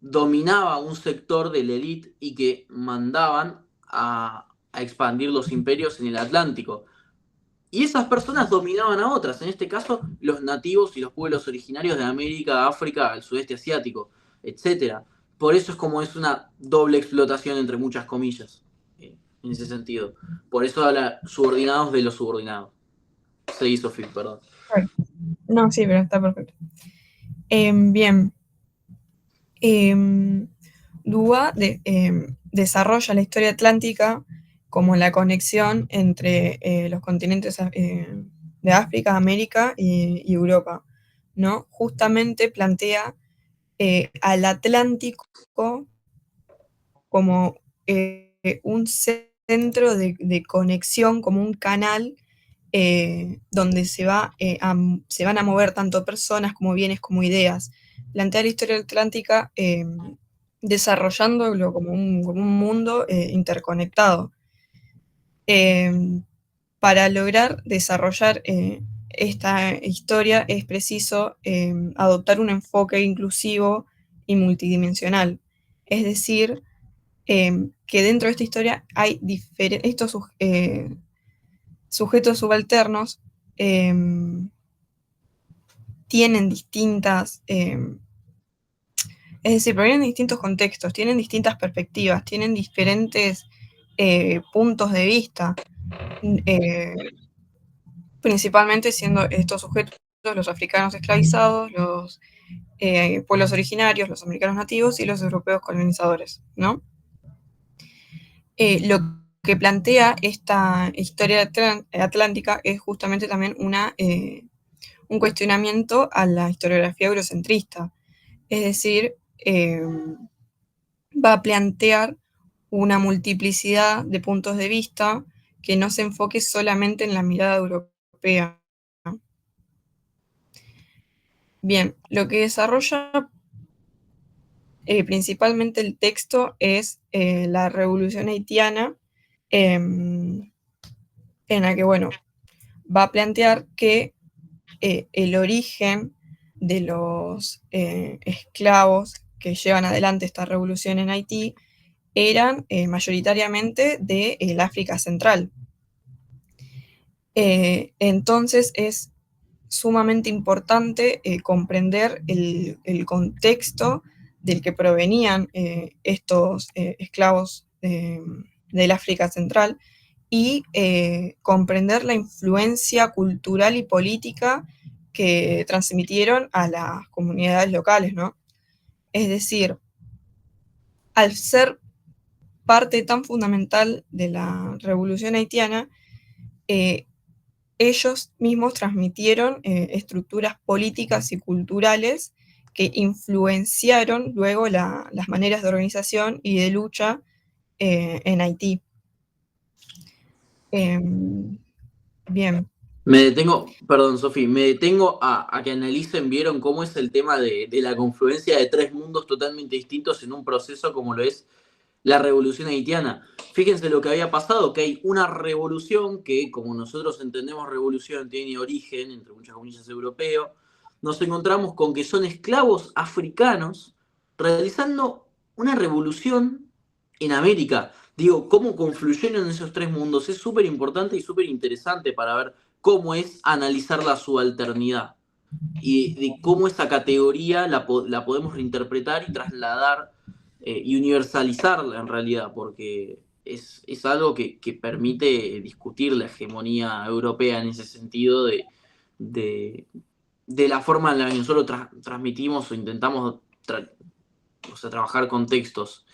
dominaba un sector de la élite y que mandaban a expandir los imperios en el Atlántico. Y esas personas dominaban a otras, en este caso los nativos y los pueblos originarios de América, África, el sudeste asiático, etcétera. Por eso es como es una doble explotación entre muchas comillas, en ese sentido. Por eso habla subordinados de los subordinados. Seguí, Sofía, perdón. No, sí, pero está perfecto. Bien. Dúa desarrolla la historia atlántica como la conexión entre los continentes de África, América y Europa, ¿no? Justamente plantea al Atlántico como un centro de conexión, como un canal donde se van a mover tanto personas como bienes como ideas. Plantea la historia atlántica desarrollándolo como un mundo interconectado. Para lograr desarrollar esta historia es preciso adoptar un enfoque inclusivo y multidimensional. Es decir, que dentro de esta historia hay estos sujetos subalternos tienen distintas, es decir, provienen de distintos contextos, tienen distintas perspectivas, tienen diferentes puntos de vista, principalmente siendo estos sujetos los africanos esclavizados, los pueblos originarios, los americanos nativos y los europeos colonizadores, ¿no? Lo que plantea esta historia atlántica es justamente también un cuestionamiento a la historiografía eurocentrista, es decir, va a plantear una multiplicidad de puntos de vista que no se enfoque solamente en la mirada europea. Bien, lo que desarrolla principalmente el texto es la Revolución Haitiana, en la que, bueno, va a plantear que el origen de los esclavos que llevan adelante esta revolución en Haití eran mayoritariamente del África Central. Entonces es sumamente importante comprender el contexto del que provenían estos esclavos del África Central y comprender la influencia cultural y política que transmitieron a las comunidades locales, ¿no? Es decir, al ser parte tan fundamental de la revolución haitiana, ellos mismos transmitieron estructuras políticas y culturales que influenciaron luego las maneras de organización y de lucha en Haití. Bien. Me detengo, perdón, Sofi, me detengo a que analicen, vieron cómo es el tema de la confluencia de tres mundos totalmente distintos en un proceso como lo es la revolución haitiana. Fíjense lo que había pasado, que hay una revolución que, como nosotros entendemos revolución, tiene origen, entre muchas comillas, europeo. Nos encontramos con que son esclavos africanos realizando una revolución en América. Digo, cómo confluyeron esos tres mundos es súper importante y súper interesante para ver cómo es analizar la subalternidad y de cómo esa categoría la podemos reinterpretar y trasladar y universalizarla en realidad, porque es algo que permite discutir la hegemonía europea en ese sentido de, de la forma en la que nosotros transmitimos o intentamos o sea, trabajar con textos.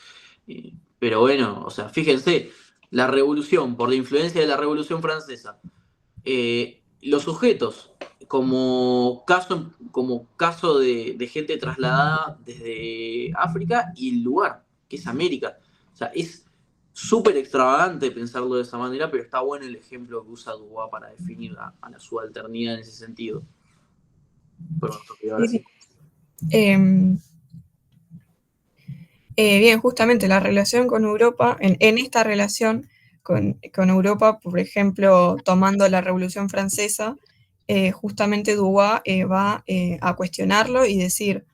Pero bueno, o sea, fíjense, la revolución, por la influencia de la Revolución Francesa, los sujetos, como caso de gente trasladada desde África y el lugar, que es América. O sea, es súper extravagante pensarlo de esa manera, pero está bueno el ejemplo que usa Dubois para definir a la subalternidad en ese sentido. Perdón, Sofía, ahora sí. Bien, justamente la relación con Europa, en esta relación con Europa, por ejemplo, tomando la Revolución Francesa, justamente Dubois va a cuestionarlo y decir,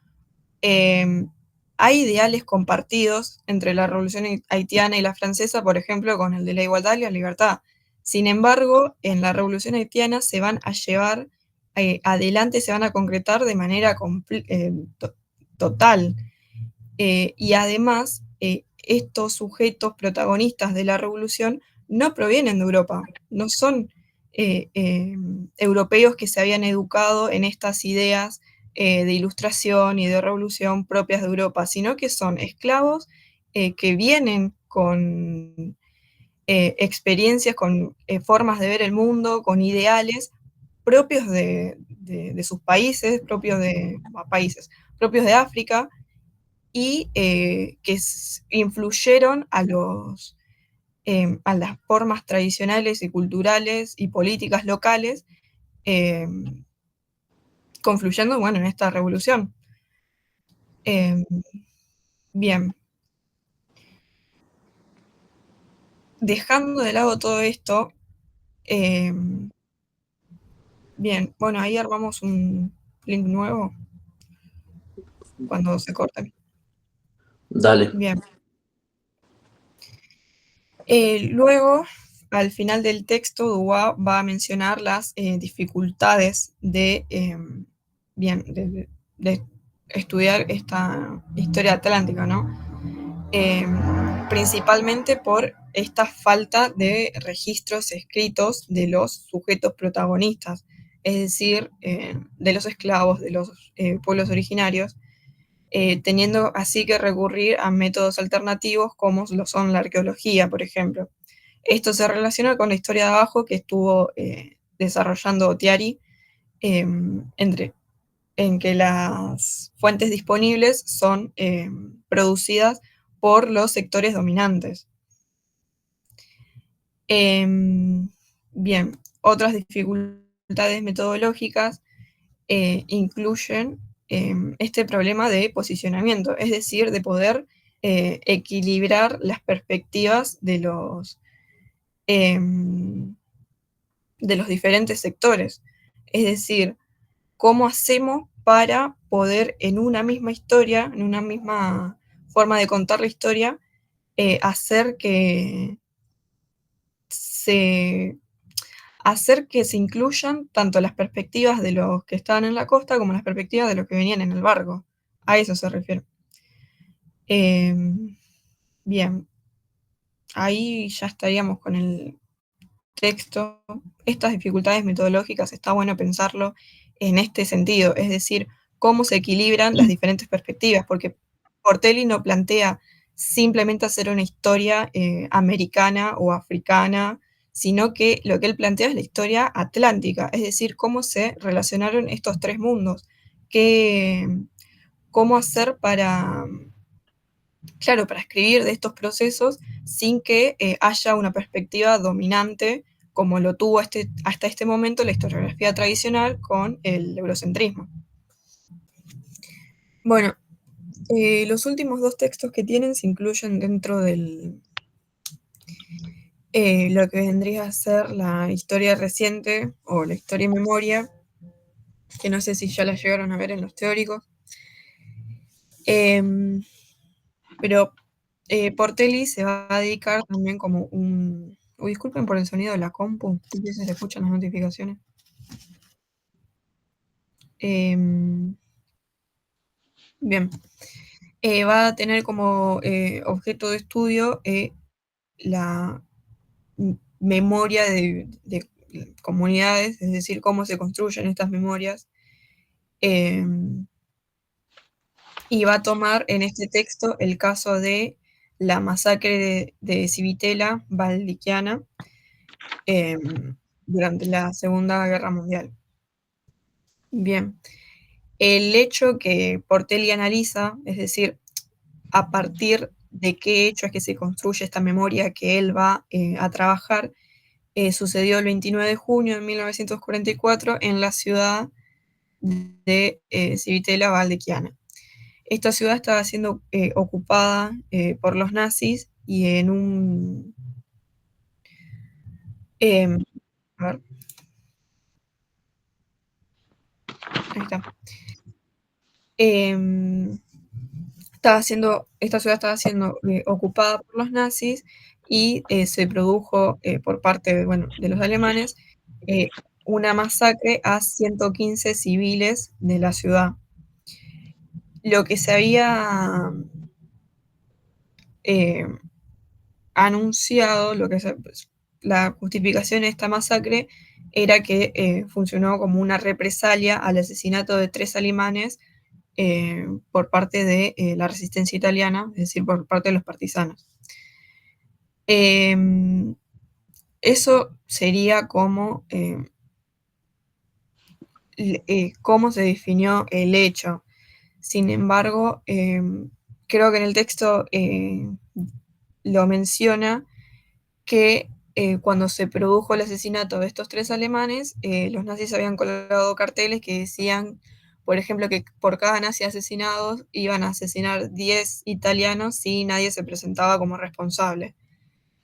hay ideales compartidos entre la Revolución haitiana y la francesa, por ejemplo, con el de la igualdad y la libertad. Sin embargo, en la Revolución haitiana se van a llevar adelante, se van a concretar de manera total. Y además, estos sujetos protagonistas de la revolución no provienen de Europa, no son europeos que se habían educado en estas ideas de ilustración y de revolución propias de Europa, sino que son esclavos que vienen con experiencias, con formas de ver el mundo, con ideales propios de sus países, propios de África, y que influyeron a las formas tradicionales y culturales y políticas locales, confluyendo, bueno, en esta revolución. Bien. Dejando de lado todo esto, bien, bueno, ahí armamos un link nuevo cuando se corte. Dale. Bien. Luego, al final del texto, Dubois va a mencionar las dificultades de estudiar esta historia atlántica, ¿no? Principalmente por esta falta de registros escritos de los sujetos protagonistas, es decir, de los esclavos, de los pueblos originarios, teniendo así que recurrir a métodos alternativos como lo son la arqueología, por ejemplo. Esto se relaciona con la historia de abajo que estuvo desarrollando Thiary, en que las fuentes disponibles son producidas por los sectores dominantes. Bien, otras dificultades metodológicas incluyen este problema de posicionamiento, es decir, de poder equilibrar las perspectivas de los diferentes sectores. Es decir, cómo hacemos para poder en una misma historia, en una misma forma de contar la historia, hacer que se incluyan tanto las perspectivas de los que estaban en la costa como las perspectivas de los que venían en el barco. A eso se refiere. Bien, ahí ya estaríamos con el texto, estas dificultades metodológicas está bueno pensarlo en este sentido, es decir, cómo se equilibran las diferentes perspectivas, porque Portelli no plantea simplemente hacer una historia americana o africana, sino que lo que él plantea es la historia atlántica, es decir, cómo se relacionaron estos tres mundos, cómo hacer para, claro, para escribir de estos procesos sin que haya una perspectiva dominante como lo tuvo hasta este momento la historiografía tradicional con el eurocentrismo. Bueno, los últimos dos textos que tienen se incluyen dentro del lo que vendría a ser la historia reciente o la historia y memoria, que no sé si ya la llegaron a ver en los teóricos. Pero Portelli se va a dedicar también como un... Uy, disculpen por el sonido de la compu, si se escuchan las notificaciones. Bien, va a tener como objeto de estudio la memoria de comunidades, es decir, cómo se construyen estas memorias. Y va a tomar en este texto el caso de la masacre de Civitella Valdichiana durante la Segunda Guerra Mundial. Bien, el hecho que Portelli analiza, es decir, a partir de qué hecho es que se construye esta memoria que él va a trabajar, sucedió el 29 de junio de 1944 en la ciudad de Civitella Valdichiana. Esta ciudad estaba siendo ocupada por los nazis y en un... a ver. Ahí está. Esta ciudad estaba siendo ocupada por los nazis y se produjo por parte de los alemanes una masacre a 115 civiles de la ciudad. Lo que se había anunciado, la justificación de esta masacre era que funcionó como una represalia al asesinato de 3 alemanes por parte de la resistencia italiana, es decir, por parte de los partisanos. Eso sería como cómo se definió el hecho. Sin embargo, creo que en el texto lo menciona que cuando se produjo el asesinato de estos 3 alemanes, los nazis habían colgado carteles que decían, por ejemplo, que por cada nazi asesinado iban a asesinar 10 italianos si nadie se presentaba como responsable.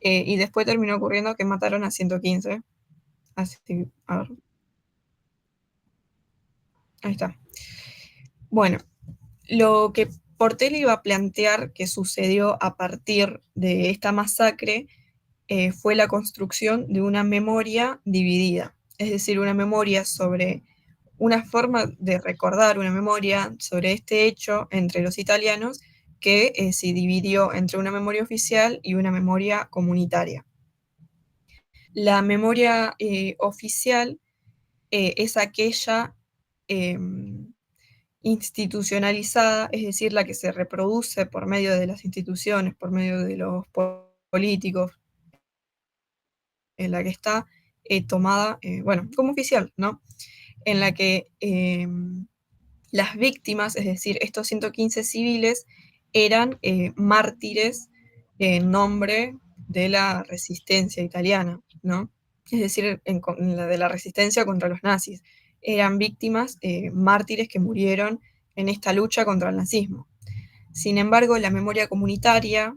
Y después terminó ocurriendo que mataron a 115. Así, a ver. Ahí está. Bueno, lo que Portelli iba a plantear que sucedió a partir de esta masacre fue la construcción de una memoria dividida, es decir, una memoria sobre una forma de recordar, una memoria sobre este hecho entre los italianos que se dividió entre una memoria oficial y una memoria comunitaria. La memoria oficial es aquella institucionalizada, es decir, la que se reproduce por medio de las instituciones, por medio de los políticos, en la que está tomada, como oficial, ¿no? En la que las víctimas, es decir, estos 115 civiles, eran mártires en nombre de la resistencia italiana, ¿no? Es decir, de la resistencia contra los nazis. Eran víctimas mártires que murieron en esta lucha contra el nazismo. Sin embargo, la memoria comunitaria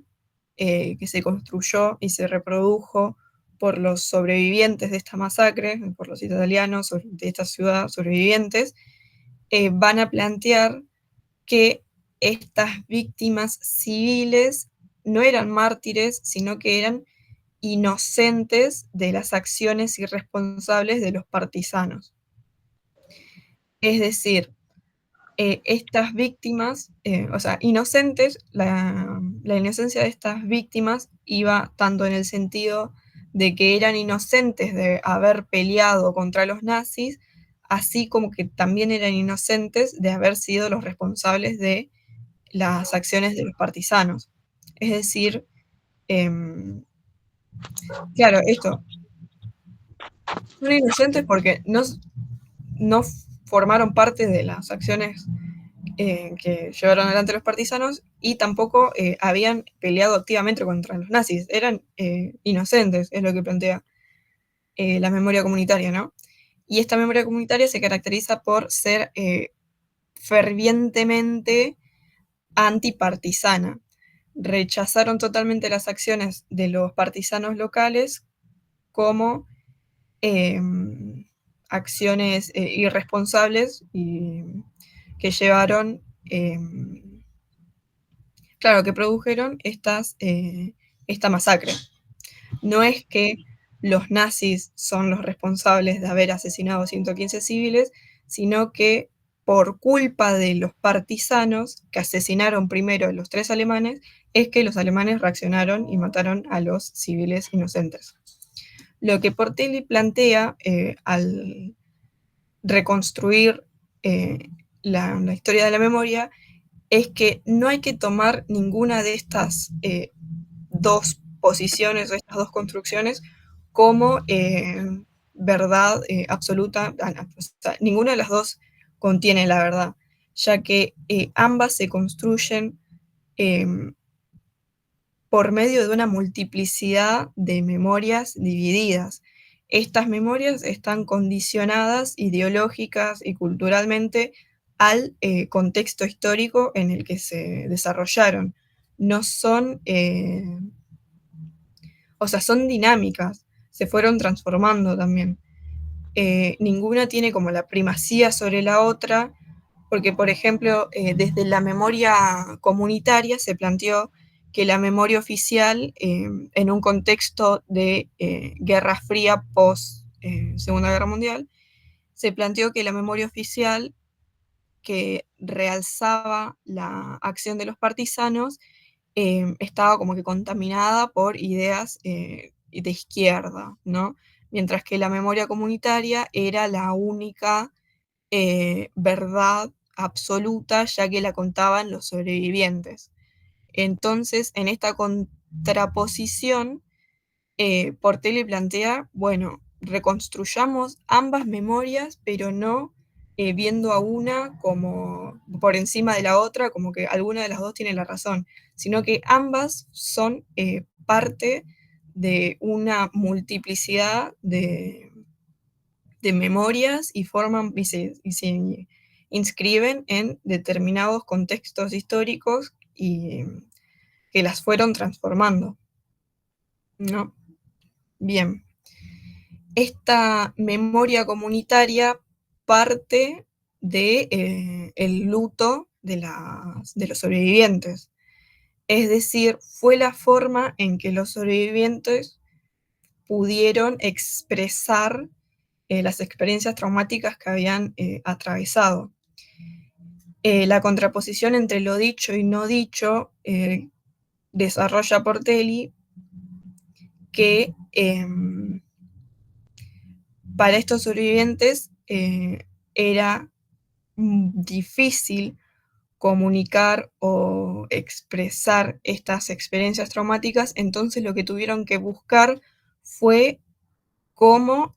que se construyó y se reprodujo por los sobrevivientes de esta masacre, por los italianos de esta ciudad sobrevivientes, van a plantear que estas víctimas civiles no eran mártires, sino que eran inocentes de las acciones irresponsables de los partisanos. Es decir, estas víctimas, inocentes, la inocencia de estas víctimas iba tanto en el sentido de que eran inocentes de haber peleado contra los nazis, así como que también eran inocentes de haber sido los responsables de las acciones de los partisanos. Es decir, claro, esto, son inocentes porque no formaron parte de las acciones que llevaron adelante los partisanos y tampoco habían peleado activamente contra los nazis. Eran inocentes, es lo que plantea la memoria comunitaria, ¿no? Y esta memoria comunitaria se caracteriza por ser fervientemente antipartisana. Rechazaron totalmente las acciones de los partisanos locales como acciones irresponsables y que llevaron, claro, que produjeron esta masacre. No es que los nazis son los responsables de haber asesinado 115 civiles, sino que por culpa de los partisanos que asesinaron primero a los 3 alemanes, es que los alemanes reaccionaron y mataron a los civiles inocentes. Lo que Portelli plantea al reconstruir la historia de la memoria es que no hay que tomar ninguna de estas dos posiciones o estas dos construcciones como verdad absoluta. O sea, ninguna de las dos contiene la verdad, ya que ambas se construyen por medio de una multiplicidad de memorias divididas. Estas memorias están condicionadas ideológicas y culturalmente al contexto histórico en el que se desarrollaron. No son, o sea, son dinámicas, se fueron transformando también. Ninguna tiene como la primacía sobre la otra, porque, por ejemplo, desde la memoria comunitaria se planteó que la memoria oficial, en un contexto de Guerra Fría post Segunda Guerra Mundial, se planteó que la memoria oficial que realzaba la acción de los partisanos estaba como que contaminada por ideas de izquierda, ¿no? Mientras que la memoria comunitaria era la única verdad absoluta, ya que la contaban los sobrevivientes. Entonces, en esta contraposición, Portelli plantea, bueno, reconstruyamos ambas memorias, pero no viendo a una como por encima de la otra, como que alguna de las dos tiene la razón, sino que ambas son parte de una multiplicidad de memorias y forman y se inscriben en determinados contextos históricos y que las fueron transformando, ¿no? Bien. Esta memoria comunitaria parte de el luto de los sobrevivientes. Es decir, fue la forma en que los sobrevivientes pudieron expresar las experiencias traumáticas que habían atravesado. La contraposición entre lo dicho y no dicho desarrolla Portelli que para estos sobrevivientes era difícil comunicar o expresar estas experiencias traumáticas, entonces lo que tuvieron que buscar fue cómo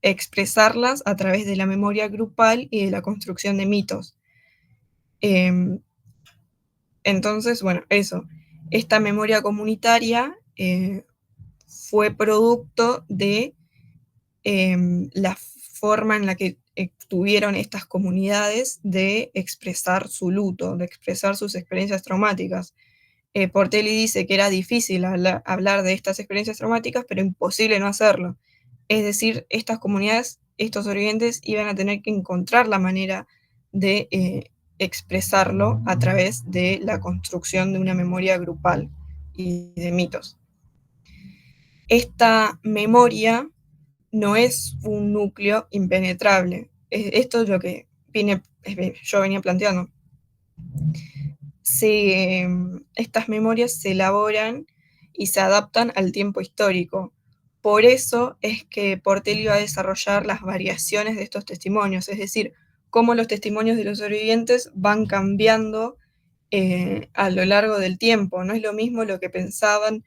expresarlas a través de la memoria grupal y de la construcción de mitos. Entonces, bueno, eso. Esta memoria comunitaria fue producto de la forma en la que tuvieron estas comunidades de expresar su luto, de expresar sus experiencias traumáticas. Portelli dice que era difícil hablar de estas experiencias traumáticas, pero imposible no hacerlo. Es decir, estas comunidades, estos sobrevivientes iban a tener que encontrar la manera de expresarlo a través de la construcción de una memoria grupal y de mitos. Esta memoria no es un núcleo impenetrable. Esto es lo que yo venía planteando. Estas memorias se elaboran y se adaptan al tiempo histórico. Por eso es que Portelli va a desarrollar las variaciones de estos testimonios, es decir, cómo los testimonios de los sobrevivientes van cambiando a lo largo del tiempo. No es lo mismo lo que pensaban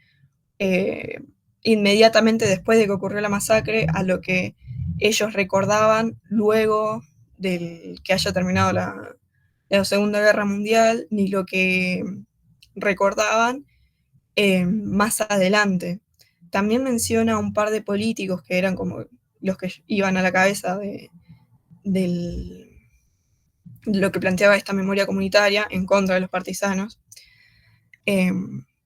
inmediatamente después de que ocurrió la masacre a lo que ellos recordaban luego de que haya terminado la Segunda Guerra Mundial, ni lo que recordaban más adelante. También menciona un par de políticos que eran como los que iban a la cabeza de lo que planteaba esta memoria comunitaria en contra de los partisanos.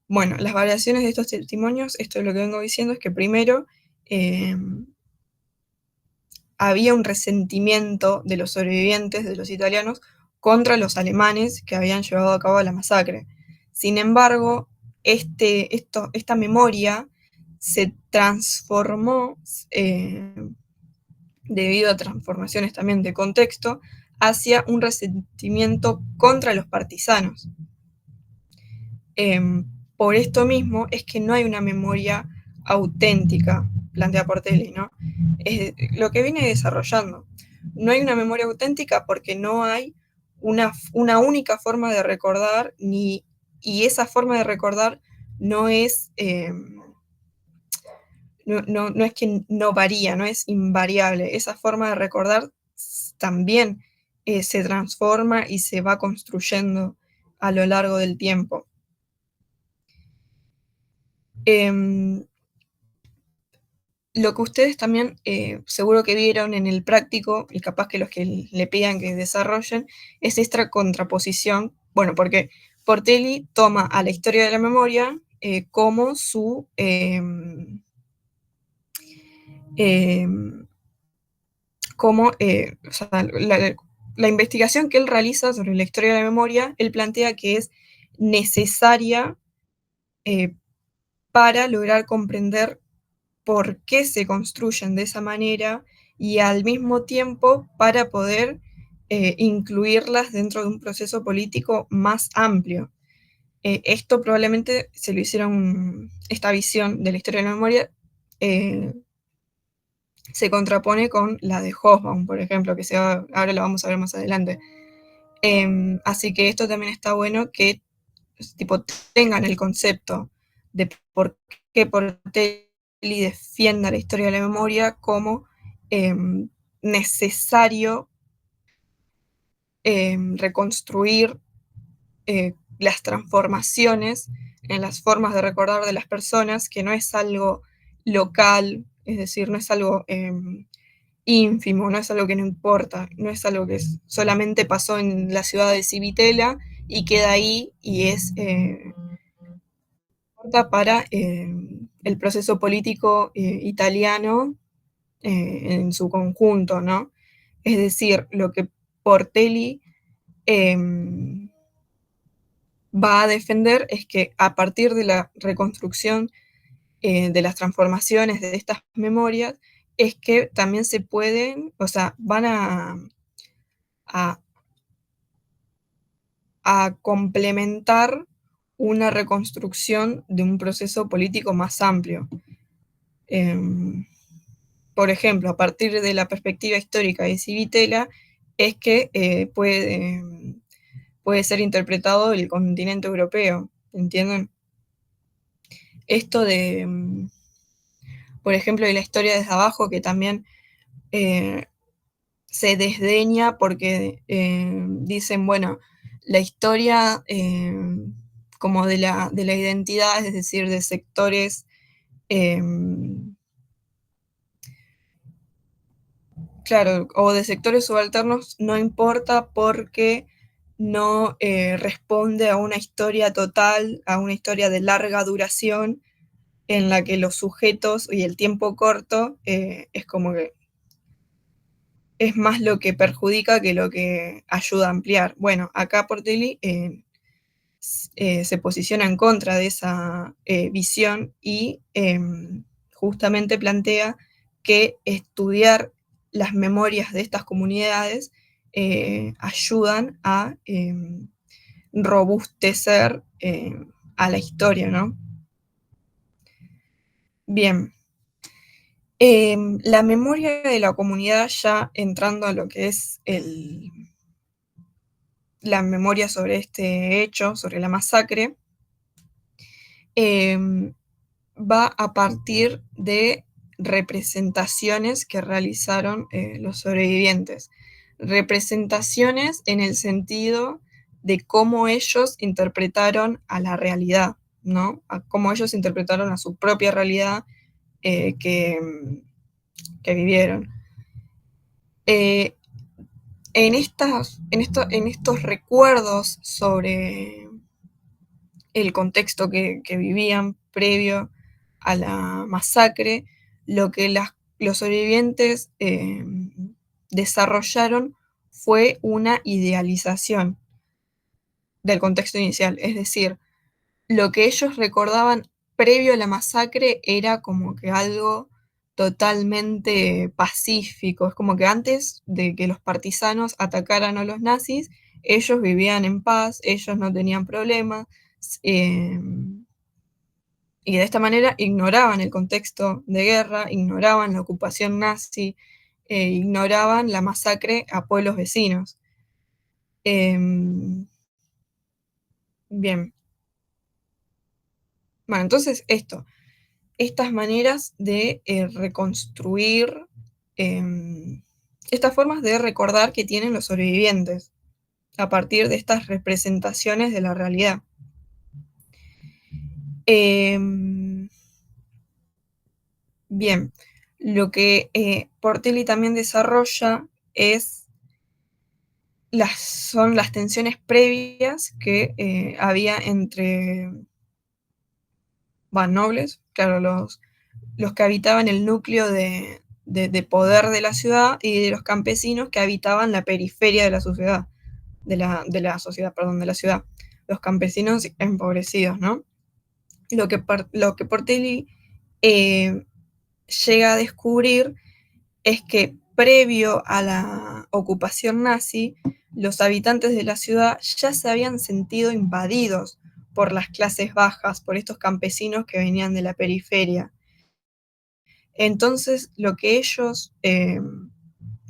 Bueno, las variaciones de estos testimonios, esto es lo que vengo diciendo, es que primero había un resentimiento de los sobrevivientes, de los italianos, contra los alemanes que habían llevado a cabo la masacre. Sin embargo, esta memoria se transformó, debido a transformaciones también de contexto, hacia un resentimiento contra los partisanos. Por esto mismo es que no hay una memoria auténtica, plantea Portelli, ¿no? Es lo que viene desarrollando. No hay una memoria auténtica porque no hay una única forma de recordar, y esa forma de recordar no es, no es que no varía, no es invariable. Esa forma de recordar también se transforma y se va construyendo a lo largo del tiempo. Lo que ustedes también seguro que vieron en el práctico, y capaz que los que le pidan que desarrollen, es esta contraposición, bueno, porque Portelli toma a la historia de la memoria como su... o sea, la investigación que él realiza sobre la historia de la memoria, él plantea que es necesaria para lograr comprender por qué se construyen de esa manera y al mismo tiempo para poder incluirlas dentro de un proceso político más amplio. Esto probablemente se lo hicieron, esta visión de la historia de la memoria se contrapone con la de Hobsbawm, por ejemplo, que ahora lo vamos a ver más adelante. Así que esto también está bueno que tipo, tengan el concepto de por qué Portelli defienda la historia de la memoria como necesario reconstruir las transformaciones en las formas de recordar de las personas, que no es algo local, es decir, no es algo ínfimo, no es algo que no importa, no es algo que solamente pasó en la ciudad de Civitella y queda ahí y es para el proceso político italiano en su conjunto, ¿no? Es decir, lo que Portelli va a defender es que a partir de la reconstrucción de las transformaciones de estas memorias, es que también se pueden, o sea, van a complementar una reconstrucción de un proceso político más amplio. Por ejemplo, a partir de la perspectiva histórica de Civitella, es que puede ser interpretado el continente europeo, ¿entienden? Esto de, por ejemplo, de la historia desde abajo, que también se desdeña porque dicen, bueno, la historia como de la identidad, es decir, de sectores claro, o de sectores subalternos, no importa porque no responde a una historia total, a una historia de larga duración, en la que los sujetos y el tiempo corto es como que es más lo que perjudica que lo que ayuda a ampliar. Bueno, acá Portelli se posiciona en contra de esa visión y justamente plantea que estudiar las memorias de estas comunidades ayudan a robustecer a la historia, ¿no? Bien. La memoria de la comunidad, ya entrando a lo que es la memoria sobre este hecho, sobre la masacre, va a partir de representaciones que realizaron los sobrevivientes. Representaciones en el sentido de cómo ellos interpretaron a la realidad, ¿no? A cómo ellos interpretaron a su propia realidad que vivieron. En estos recuerdos sobre el contexto que vivían previo a la masacre, lo que los sobrevivientes desarrollaron fue una idealización del contexto inicial. Es decir, lo que ellos recordaban previo a la masacre era como que algo totalmente pacífico. Es como que antes de que los partisanos atacaran a los nazis, ellos vivían en paz, ellos no tenían problemas, eh, y de esta manera ignoraban el contexto de guerra, ignoraban la ocupación nazi, ignoraban la masacre a pueblos vecinos. Bien. Bueno, entonces estas maneras de reconstruir, estas formas de recordar que tienen los sobrevivientes a partir de estas representaciones de la realidad. Bien, lo que Portelli también desarrolla son las tensiones previas que había entre nobles, claro, los que habitaban el núcleo de poder de la ciudad, y de los campesinos que habitaban la periferia de la sociedad, de la ciudad, los campesinos empobrecidos, ¿no? Lo que Portelli llega a descubrir es que previo a la ocupación nazi, los habitantes de la ciudad ya se habían sentido invadidos por las clases bajas, por estos campesinos que venían de la periferia. Entonces, lo que ellos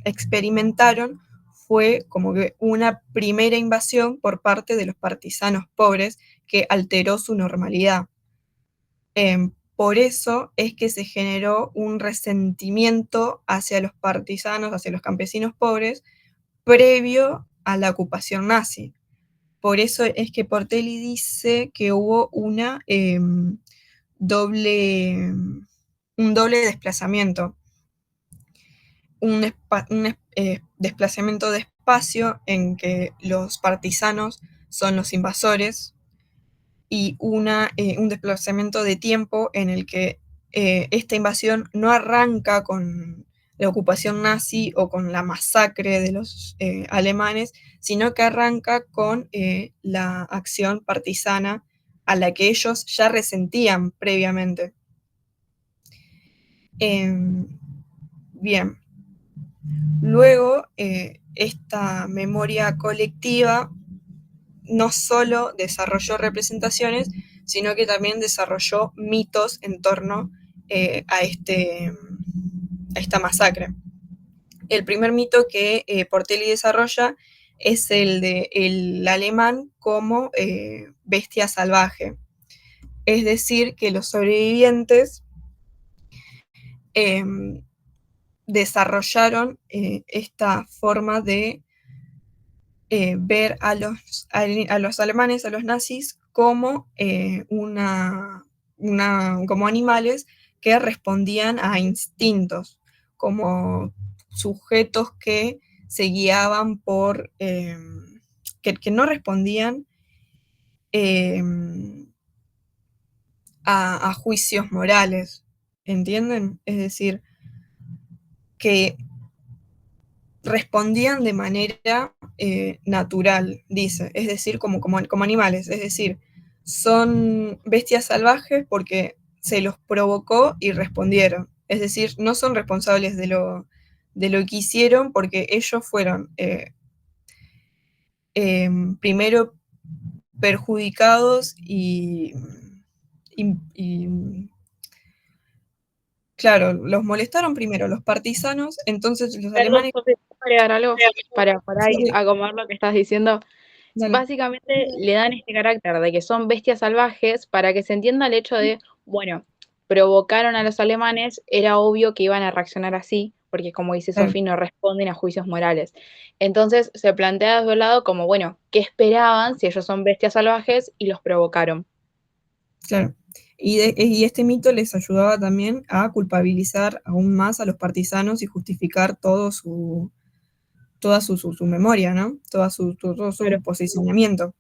experimentaron fue como que una primera invasión por parte de los partisanos pobres que alteró su normalidad. Por eso es que se generó un resentimiento hacia los partisanos, hacia los campesinos pobres, previo a la ocupación nazi. Por eso es que Portelli dice que hubo un doble desplazamiento, un desplazamiento de espacio en que los partisanos son los invasores, y un desplazamiento de tiempo en el que esta invasión no arranca con la ocupación nazi o con la masacre de los alemanes, sino que arranca con la acción partisana a la que ellos ya resentían previamente. Bien. Luego, esta memoria colectiva no solo desarrolló representaciones, sino que también desarrolló mitos en torno a esta masacre. El primer mito que Portelli desarrolla es el de el alemán como bestia salvaje. Es decir, que los sobrevivientes desarrollaron esta forma de ver a los alemanes, a los nazis, como como animales que respondían a instintos, como sujetos que se guiaban por, que no respondían a juicios morales, ¿entienden? Es decir, que respondían de manera natural, dice, es decir, como animales, es decir, son bestias salvajes porque se los provocó y respondieron, es decir, no son responsables de lo que hicieron, porque ellos fueron primero perjudicados y claro, los molestaron primero los partisanos, entonces los Perdón, alemanes... Sofi, ¿puedo agregar algo para ahí Sí, acomodar lo que estás diciendo? dale, Básicamente le dan este carácter de que son bestias salvajes para que se entienda el hecho de, bueno, provocaron a los alemanes, era obvio que iban a reaccionar así, porque como dice claro, Sofi, no responden a juicios morales. Entonces se plantea desde un lado como, bueno, ¿qué esperaban si ellos son bestias salvajes y los provocaron? claro. Y este mito les ayudaba también a culpabilizar aún más a los partisanos y justificar toda su memoria, ¿no? Todo su Claro. posicionamiento.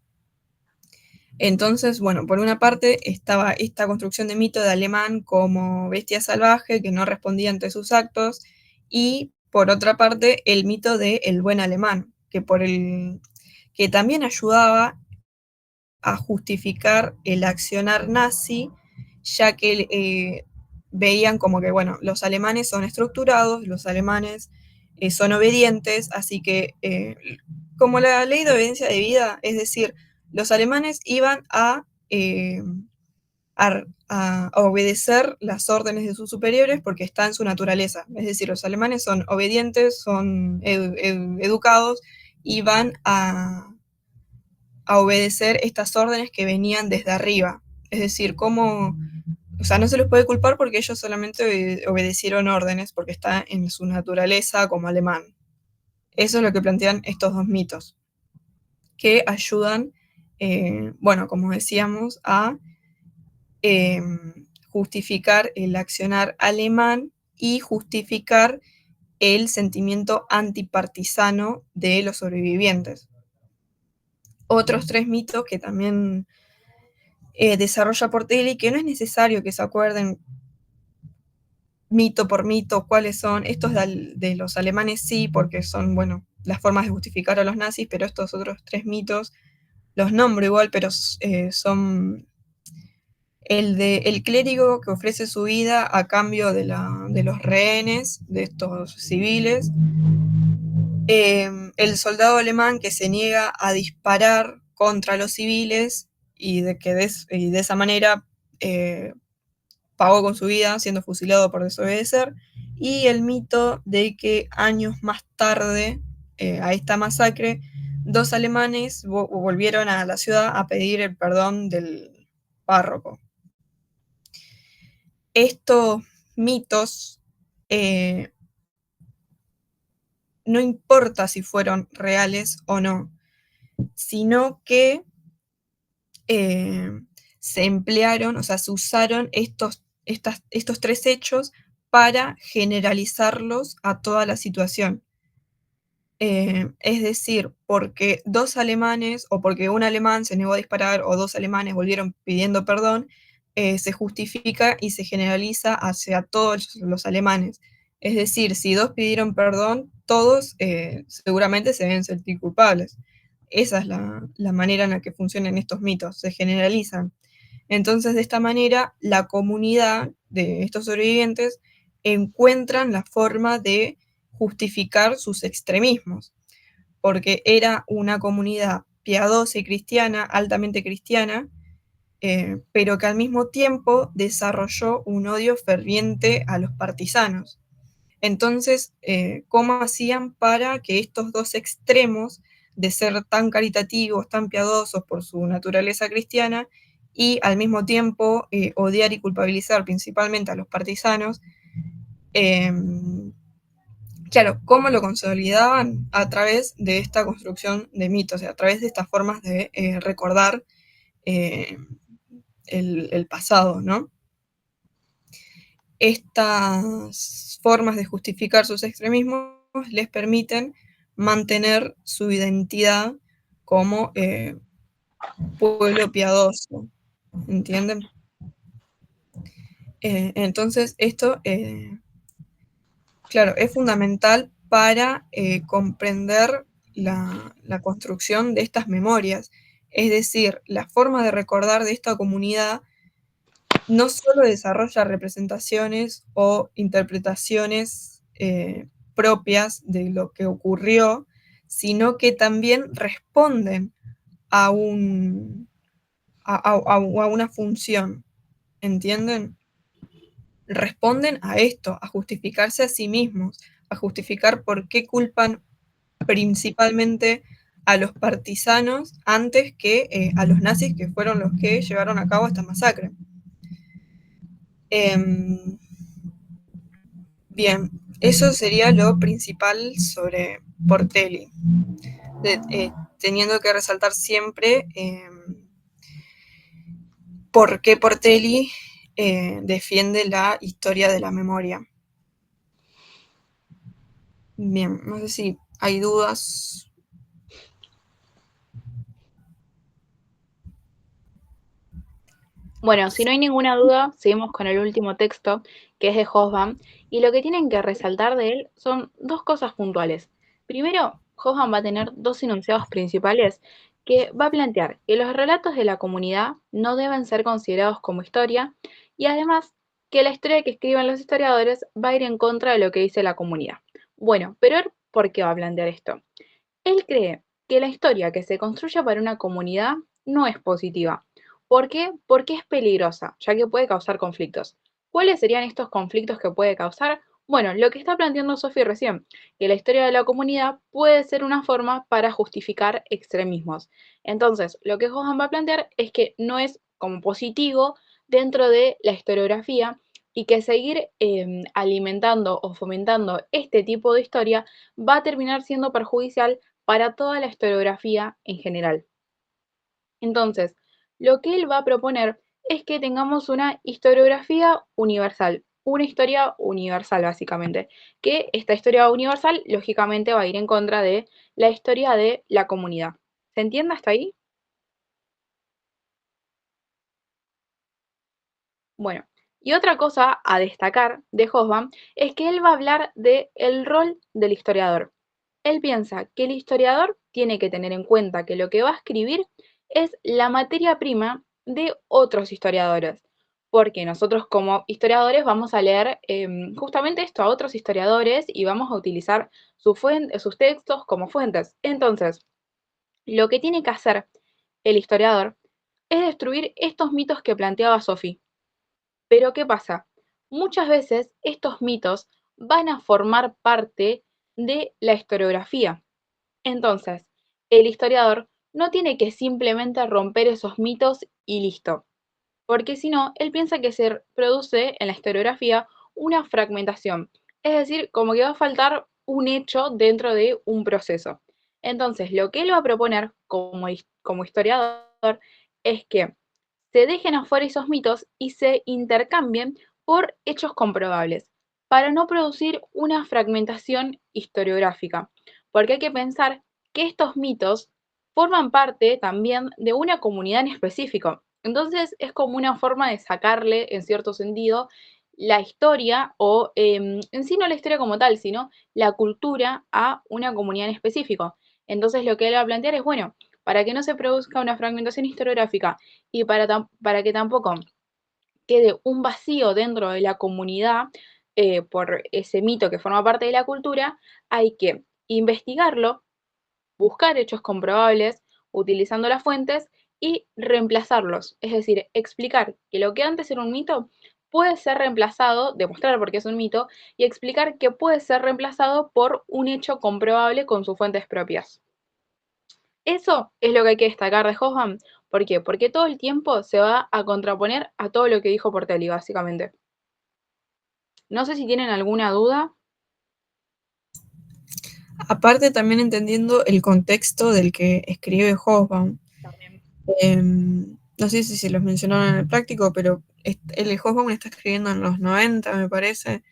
Entonces, bueno, por una parte estaba esta construcción de mito de alemán como bestia salvaje que no respondía ante sus actos, y por otra parte el mito de el buen alemán, que también ayudaba a justificar el accionar nazi, ya que veían como que, bueno, los alemanes son estructurados, los alemanes son obedientes, así que como la ley de obediencia de vida, es decir, los alemanes iban a obedecer las órdenes de sus superiores porque está en su naturaleza. Es decir, los alemanes son obedientes, son educados y van a obedecer estas órdenes que venían desde arriba. Es decir, o sea, no se les puede culpar porque ellos solamente obedecieron órdenes porque está en su naturaleza como alemán. Eso es lo que plantean estos dos mitos, que ayudan, bueno, como decíamos, a eh, justificar el accionar alemán y justificar el sentimiento antipartisano de los sobrevivientes. Otros tres mitos que también desarrolla Portelli, que no es necesario que se acuerden mito por mito cuáles son. Estos de los alemanes sí, porque son, bueno, las formas de justificar a los nazis, pero estos otros tres mitos los nombro igual, pero son el de el clérigo que ofrece su vida a cambio de los rehenes, de estos civiles, el soldado alemán que se niega a disparar contra los civiles y de esa manera pagó con su vida siendo fusilado por desobedecer, y el mito de que años más tarde a esta masacre, dos alemanes volvieron a la ciudad a pedir el perdón del párroco. Estos mitos, no importa si fueron reales o no, sino que se emplearon, o sea, se usaron estos tres hechos para generalizarlos a toda la situación. Es decir, porque dos alemanes o porque un alemán se negó a disparar o dos alemanes volvieron pidiendo perdón, se justifica y se generaliza hacia todos los alemanes. Es decir, si dos pidieron perdón, todos seguramente se deben sentir culpables. Esa es la manera en la que funcionan estos mitos, se generalizan. Entonces, de esta manera, la comunidad de estos sobrevivientes encuentran la forma de justificar sus extremismos, porque era una comunidad piadosa y cristiana, altamente cristiana, pero que al mismo tiempo desarrolló un odio ferviente a los partisanos. Entonces, ¿cómo hacían para que estos dos extremos de ser tan caritativos, tan piadosos por su naturaleza cristiana y al mismo tiempo odiar y culpabilizar principalmente a los partisanos, eh, claro, ¿cómo lo consolidaban? A través de esta construcción de mitos, a través de estas formas de recordar eh, el pasado, ¿no? Estas formas de justificar sus extremismos les permiten mantener su identidad como pueblo piadoso, ¿entienden? Entonces, esto, claro, es fundamental para comprender la construcción de estas memorias. Es decir, la forma de recordar de esta comunidad no solo desarrolla representaciones o interpretaciones propias de lo que ocurrió, sino que también responden a, a una función, ¿entienden? responden a esto, a justificarse a sí mismos, a justificar por qué culpan principalmente a los partisanos antes que a los nazis, que fueron los que llevaron a cabo esta masacre. Bien, eso sería lo principal sobre Portelli, teniendo que resaltar siempre por qué Portelli defiende la historia de la memoria. Bien, no sé si hay dudas. Bueno, si no hay ninguna duda, seguimos con el último texto, que es de Hobsbawm, y lo que tienen que resaltar de él son dos cosas puntuales. Primero, Hobsbawm va a tener dos enunciados principales que va a plantear que los relatos de la comunidad no deben ser considerados como historia, y además que la historia que escriban los historiadores va a ir en contra de lo que dice la comunidad. Bueno, pero ¿por qué va a plantear esto? Él cree que la historia que se construye para una comunidad no es positiva. ¿Por qué? Porque es peligrosa, ya que puede causar conflictos. ¿Cuáles serían estos conflictos que puede causar? Bueno, lo que está planteando Sofía recién, que la historia de la comunidad puede ser una forma para justificar extremismos. Entonces, lo que Hogan va a plantear es que no es como positivo dentro de la historiografía y que seguir alimentando o fomentando este tipo de historia va a terminar siendo perjudicial para toda la historiografía en general. Entonces, lo que él va a proponer es que tengamos una historiografía universal, una historia universal básicamente, que esta historia universal lógicamente va a ir en contra de la historia de la comunidad. ¿Se entiende hasta ahí? Bueno, y otra cosa a destacar de Hobsbawm es que él va a hablar del rol del historiador. Él piensa que el historiador tiene que tener en cuenta que lo que va a escribir es la materia prima de otros historiadores, porque nosotros como historiadores vamos a leer justamente esto a otros historiadores y vamos a utilizar sus textos como fuentes. Entonces, lo que tiene que hacer el historiador es destruir estos mitos que planteaba Sophie. Pero ¿qué pasa? Muchas veces estos mitos van a formar parte de la historiografía. Entonces, el historiador no tiene que simplemente romper esos mitos y listo, porque si no, él piensa que se produce en la historiografía una fragmentación, es decir, como que va a faltar un hecho dentro de un proceso. Entonces, lo que él va a proponer como historiador es que se dejen afuera esos mitos y se intercambien por hechos comprobables, para no producir una fragmentación historiográfica, porque hay que pensar que estos mitos forman parte también de una comunidad en específico. Entonces es como una forma de sacarle, en cierto sentido, la historia o en sí no la historia como tal, sino la cultura a una comunidad en específico. Entonces lo que él va a plantear es, bueno, para que no se produzca una fragmentación historiográfica y para que tampoco quede un vacío dentro de la comunidad por ese mito que forma parte de la cultura, hay que investigarlo, buscar hechos comprobables utilizando las fuentes y reemplazarlos. Es decir, explicar que lo que antes era un mito puede ser reemplazado, demostrar por qué es un mito, y explicar que puede ser reemplazado por un hecho comprobable con sus fuentes propias. Eso es lo que hay que destacar de Hobsbawm. ¿Por qué? Porque todo el tiempo se va a contraponer a todo lo que dijo Portelli, básicamente. No sé si tienen alguna duda. Aparte, también entendiendo el contexto del que escribe Hobsbawm. También. No sé si se los mencionaron en el práctico, pero el Hobsbawm está escribiendo en los 90, me parece,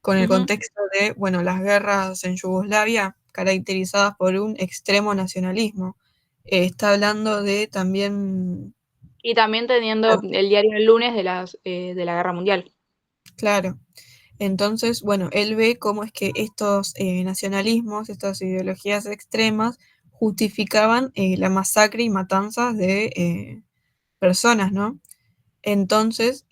con el contexto de, bueno, las guerras en Yugoslavia, caracterizadas por un extremo nacionalismo. Está hablando de también, Y también teniendo el diario El Lunes de la Guerra Mundial. claro. Entonces, bueno, él ve cómo es que estos nacionalismos, estas ideologías extremas, justificaban la masacre y matanzas de personas, ¿no? Entonces,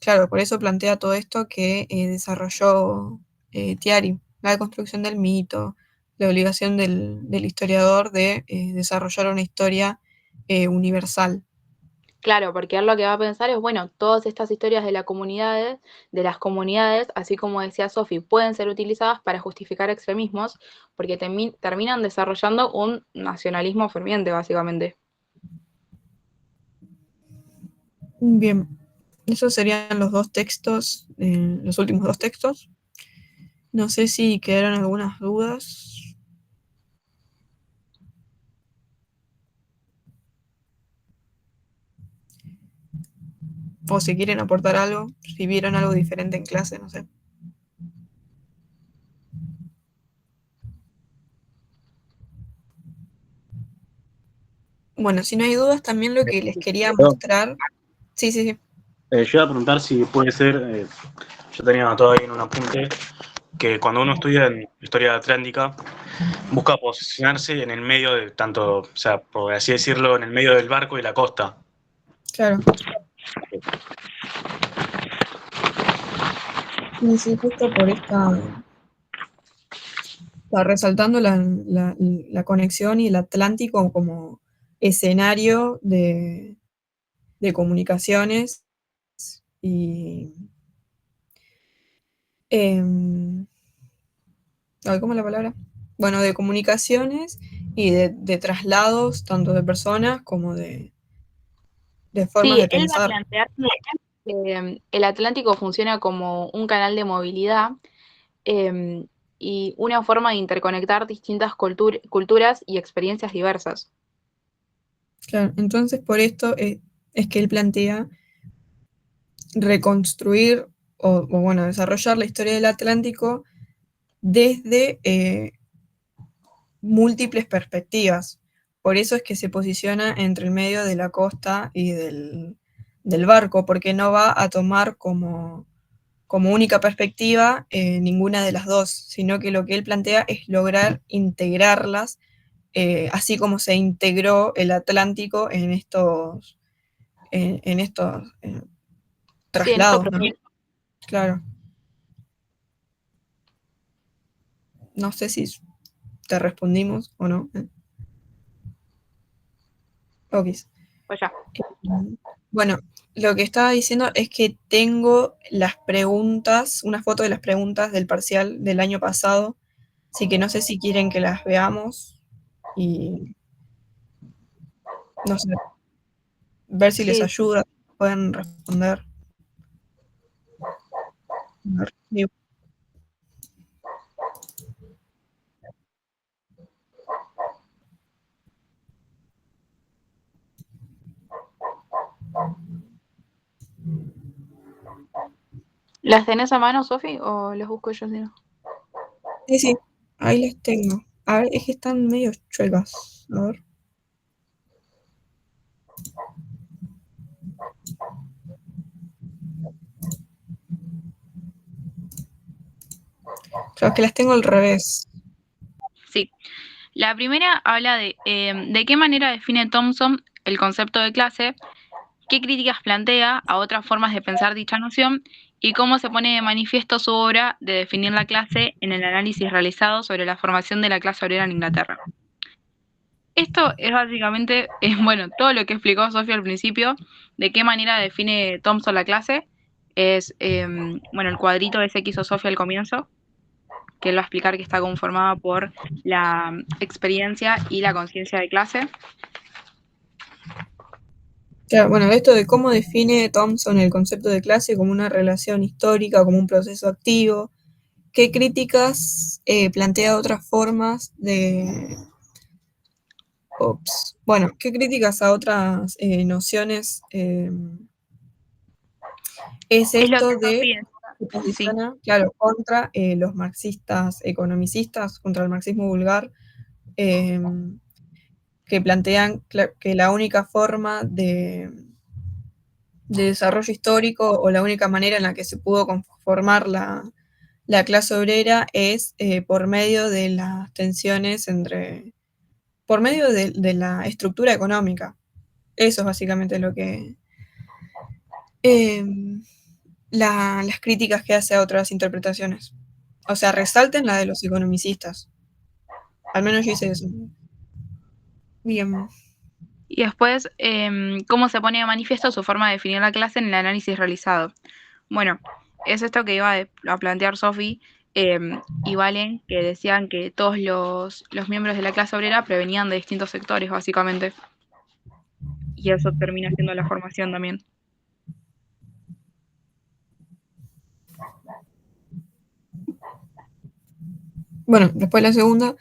claro, por eso plantea todo esto que desarrolló Thiary, la construcción del mito, la obligación del historiador de desarrollar una historia universal. Claro, porque él lo que va a pensar es, bueno, todas estas historias de las comunidades, así como decía Sophie, pueden ser utilizadas para justificar extremismos, porque terminan desarrollando un nacionalismo ferviente, básicamente. Bien, esos serían los dos textos, los últimos dos textos. No sé si quedaron algunas dudas. O si quieren aportar algo, si vieron algo diferente en clase, no sé. Bueno, si no hay dudas, también lo que les quería mostrar. Sí, sí, sí. Yo iba a preguntar si puede ser, yo tenía anotado ahí en un apunte, que cuando uno estudia en historia atlántica, busca posicionarse en el medio de tanto, o sea, por así decirlo, en el medio del barco y la costa. Claro. Sí, sí, justo por esta, resaltando la conexión y el Atlántico como escenario de comunicaciones y ¿cómo es la palabra? Bueno, de comunicaciones y de traslados, tanto de personas como de formas Sí, de él va a pensar. plantear que el Atlántico funciona como un canal de movilidad eh, y una forma de interconectar distintas culturas y experiencias diversas. Claro, entonces por esto es que él plantea reconstruir o, bueno, desarrollar la historia del Atlántico desde múltiples perspectivas. Por eso es que se posiciona entre el medio de la costa y del barco, porque no va a tomar como única perspectiva ninguna de las dos, sino que lo que él plantea es lograr integrarlas, así como se integró el Atlántico en estos Sí, en estos traslados, ¿no? procesos. Claro. No sé si te respondimos o no. Ok. Pues ya. Bueno, lo que estaba diciendo es que tengo las preguntas, una foto de las preguntas del parcial del año pasado, así que no sé si quieren que las veamos y no sé, ver si les Sí, ayuda, pueden responder. A ver, digo, ¿las tenés a mano, Sofi, o las busco yo si no? sí, sí, ahí las tengo. A ver, es que están medio chuecas. A ver. Claro, es que las tengo al revés. Sí. La primera habla de qué manera define Thompson el concepto de clase, qué críticas plantea a otras formas de pensar dicha noción y cómo se pone de manifiesto su obra de definir la clase en el análisis realizado sobre la formación de la clase obrera en Inglaterra. Esto es básicamente, bueno, todo lo que explicó Sofía al principio, de qué manera define Thompson la clase. Es, bueno, el cuadrito ese que hizo Sofía al comienzo, que él va a explicar que está conformada por la experiencia y la conciencia de clase. Claro, bueno, esto de cómo define Thompson el concepto de clase como una relación histórica, como un proceso activo, qué críticas plantea otras formas de... Bueno, qué críticas a otras nociones es Es lo esto que de Sofía, se sí, posiciona, claro, contra los marxistas economicistas, contra el marxismo vulgar, eh, que plantean que la única forma de desarrollo histórico o la única manera en la que se pudo conformar la clase obrera es por medio de las tensiones por medio de la estructura económica. Eso es básicamente lo que eh, las críticas que hace a otras interpretaciones. O sea, resalten la de los economicistas. Al menos yo hice eso. Bien. Y después, cómo se pone de manifiesto su forma de definir la clase en el análisis realizado. Bueno, es esto que iba a plantear Sofi y Valen, que decían que todos los miembros de la clase obrera provenían de distintos sectores, básicamente. Y eso termina siendo la formación también. Bueno, después la segunda,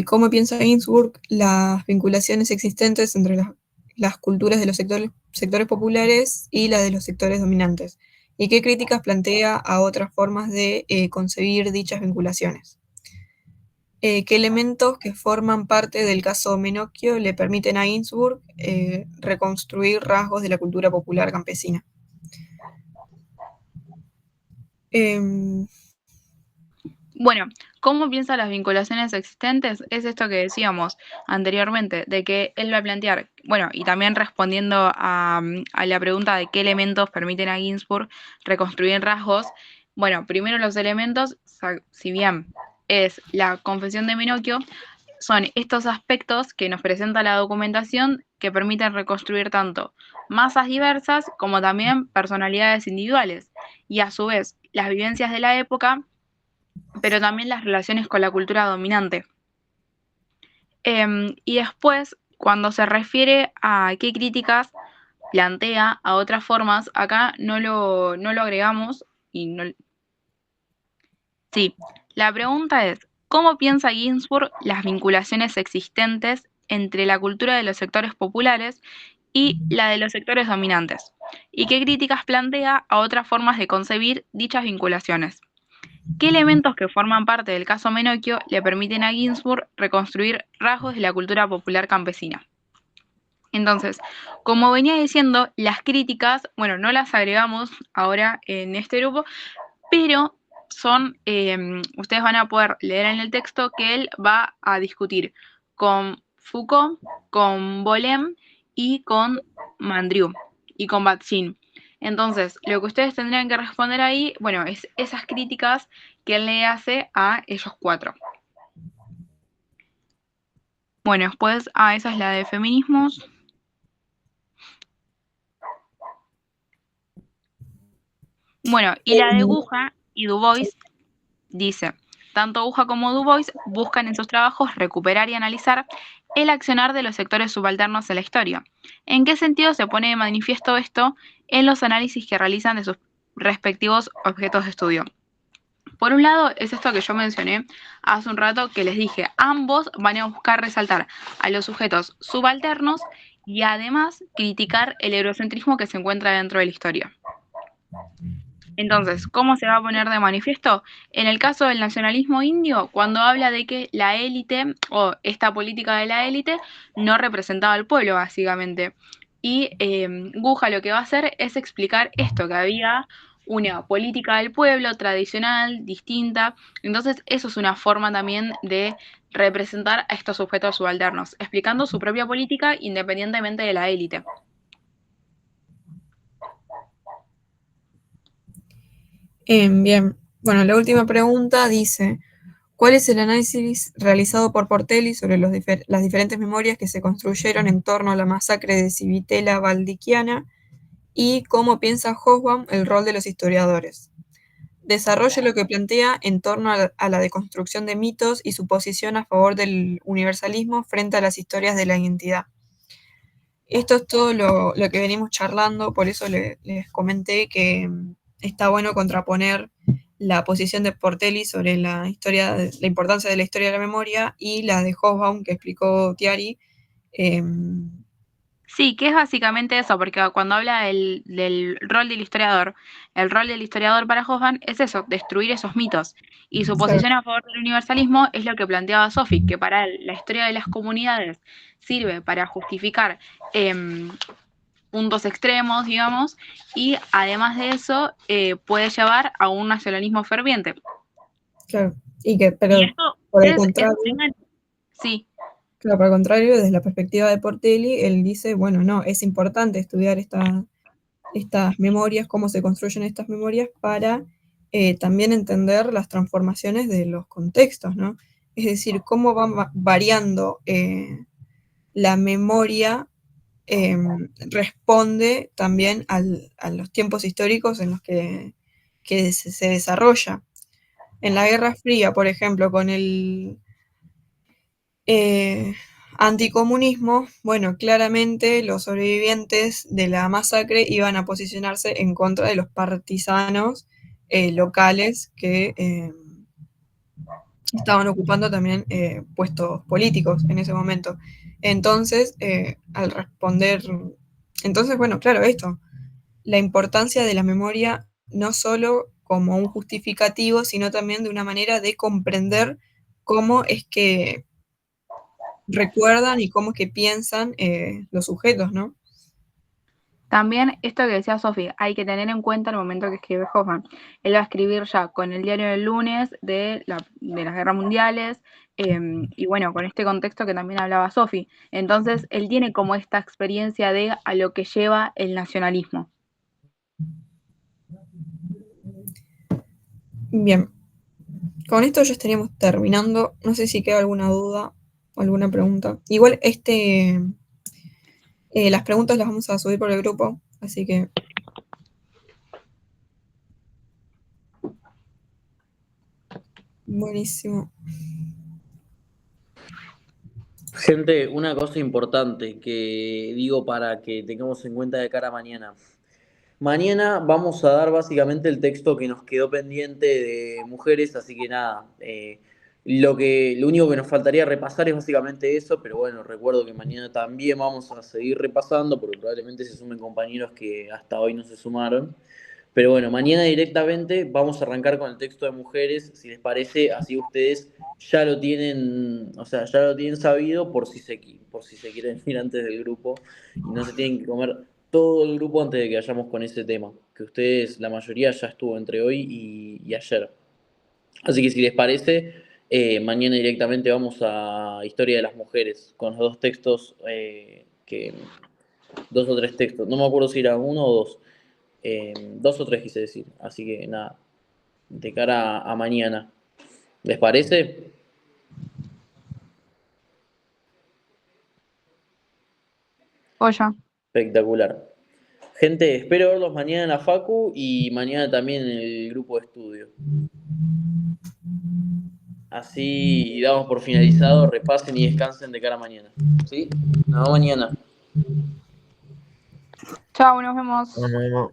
¿cómo piensa Ginsburg las vinculaciones existentes entre las culturas de los sectores populares y las de los sectores dominantes? ¿Y qué críticas plantea a otras formas de concebir dichas vinculaciones? ¿Qué elementos que forman parte del caso Menocchio le permiten a Ginsburg reconstruir rasgos de la cultura popular campesina? Bueno, ¿cómo piensa las vinculaciones existentes? Es esto que decíamos anteriormente, de que él va a plantear, bueno, y también respondiendo a la pregunta de qué elementos permiten a Ginsburg reconstruir rasgos. Bueno, primero los elementos, si bien es la confesión de Menocchio, son estos aspectos que nos presenta la documentación que permiten reconstruir tanto masas diversas como también personalidades individuales, y a su vez las vivencias de la época, pero también las relaciones con la cultura dominante. Y después, cuando se refiere a qué críticas plantea a otras formas, acá no lo agregamos y no. Sí, la pregunta es, ¿cómo piensa Ginsburg las vinculaciones existentes entre la cultura de los sectores populares y la de los sectores dominantes? ¿Y qué críticas plantea a otras formas de concebir dichas vinculaciones? ¿Qué elementos que forman parte del caso Menocchio le permiten a Ginsburg reconstruir rasgos de la cultura popular campesina? Entonces, como venía diciendo, las críticas, bueno, no las agregamos ahora en este grupo, pero son, ustedes van a poder leer en el texto que él va a discutir con Foucault, con Bollem y con Mandrieu y con Bakhtin. Entonces, lo que ustedes tendrían que responder ahí, bueno, es esas críticas que él le hace a ellos cuatro. Bueno, después, esa es la de feminismos. Bueno, y la de Guja y Dubois dice, tanto Guja como Dubois buscan en sus trabajos recuperar y analizar el accionar de los sectores subalternos en la historia. ¿En qué sentido se pone de manifiesto esto en los análisis que realizan de sus respectivos objetos de estudio? Por un lado, es esto que yo mencioné hace un rato, que les dije, ambos van a buscar resaltar a los sujetos subalternos y además criticar el eurocentrismo que se encuentra dentro de la historia. Entonces, ¿cómo se va a poner de manifiesto? En el caso del nacionalismo indio, cuando habla de que la élite o esta política de la élite no representaba al pueblo, básicamente. Y Guja lo que va a hacer es explicar esto, que había una política del pueblo tradicional, distinta. Entonces, eso es una forma también de representar a estos sujetos subalternos, explicando su propia política independientemente de la élite. Bien, bueno, la última pregunta dice, ¿cuál es el análisis realizado por Portelli sobre las diferentes memorias que se construyeron en torno a la masacre de Civitella Valdichiana y cómo piensa Hobsbawm el rol de los historiadores? Desarrolla lo que plantea en torno a la deconstrucción de mitos y su posición a favor del universalismo frente a las historias de la identidad. Esto es todo lo que venimos charlando, por eso les comenté que está bueno contraponer la posición de Portelli sobre la importancia de la historia de la memoria y la de Hobsbawm que explicó Tiari. Sí, que es básicamente eso, porque cuando habla del rol del historiador, el rol del historiador para Hobsbawm es eso, destruir esos mitos. Y su posición a favor del universalismo es lo que planteaba Sophie, que para él la historia de las comunidades sirve para justificar puntos extremos, digamos, y además de eso puede llevar a un nacionalismo ferviente. Claro, pero y esto por el contrario... Sí. Claro, por el contrario, desde la perspectiva de Portelli, él dice, bueno, no, es importante estudiar estas memorias, cómo se construyen estas memorias, para también entender las transformaciones de los contextos, ¿no? Es decir, cómo va variando la memoria responde también a los tiempos históricos en los que se desarrolla. En la Guerra Fría, por ejemplo, con el anticomunismo, bueno, claramente los sobrevivientes de la masacre iban a posicionarse en contra de los partisanos locales que estaban ocupando también puestos políticos en ese momento. Entonces, al responder, entonces, bueno, claro, esto, la importancia de la memoria no solo como un justificativo, sino también de una manera de comprender cómo es que recuerdan y cómo es que piensan los sujetos, ¿no? También esto que decía Sofi, hay que tener en cuenta el momento que escribe Hoffman. Él va a escribir ya con el diario del lunes de las guerras mundiales, y bueno, con este contexto que también hablaba Sofi. Entonces, él tiene como esta experiencia de a lo que lleva el nacionalismo. Bien, con esto ya estaríamos terminando. No sé si queda alguna duda o alguna pregunta. Igual las preguntas las vamos a subir por el grupo, así que... Buenísimo. Gente, una cosa importante que digo para que tengamos en cuenta de cara a mañana. Mañana vamos a dar básicamente el texto que nos quedó pendiente de mujeres, así que nada, lo único que nos faltaría repasar es básicamente eso, pero bueno, recuerdo que mañana también vamos a seguir repasando, porque probablemente se sumen compañeros que hasta hoy no se sumaron. Pero bueno, mañana directamente vamos a arrancar con el texto de mujeres, si les parece, así ustedes ya lo tienen, o sea, ya lo tienen sabido por si se quieren ir antes del grupo y no se tienen que comer todo el grupo antes de que vayamos con ese tema, que ustedes, la mayoría ya estuvo entre hoy y ayer. Así que si les parece, mañana directamente vamos a Historia de las Mujeres, con los dos textos, dos o tres textos, no me acuerdo si era uno o dos. Dos o tres quise decir. Así que nada, de cara a mañana. ¿Les parece? Oya. Espectacular. Gente, espero verlos mañana en la Facu y mañana también en el grupo de estudio. Así damos por finalizado, repasen y descansen de cara a mañana. ¿Sí? Nos vemos mañana. Chao, nos vemos. Nos vemos.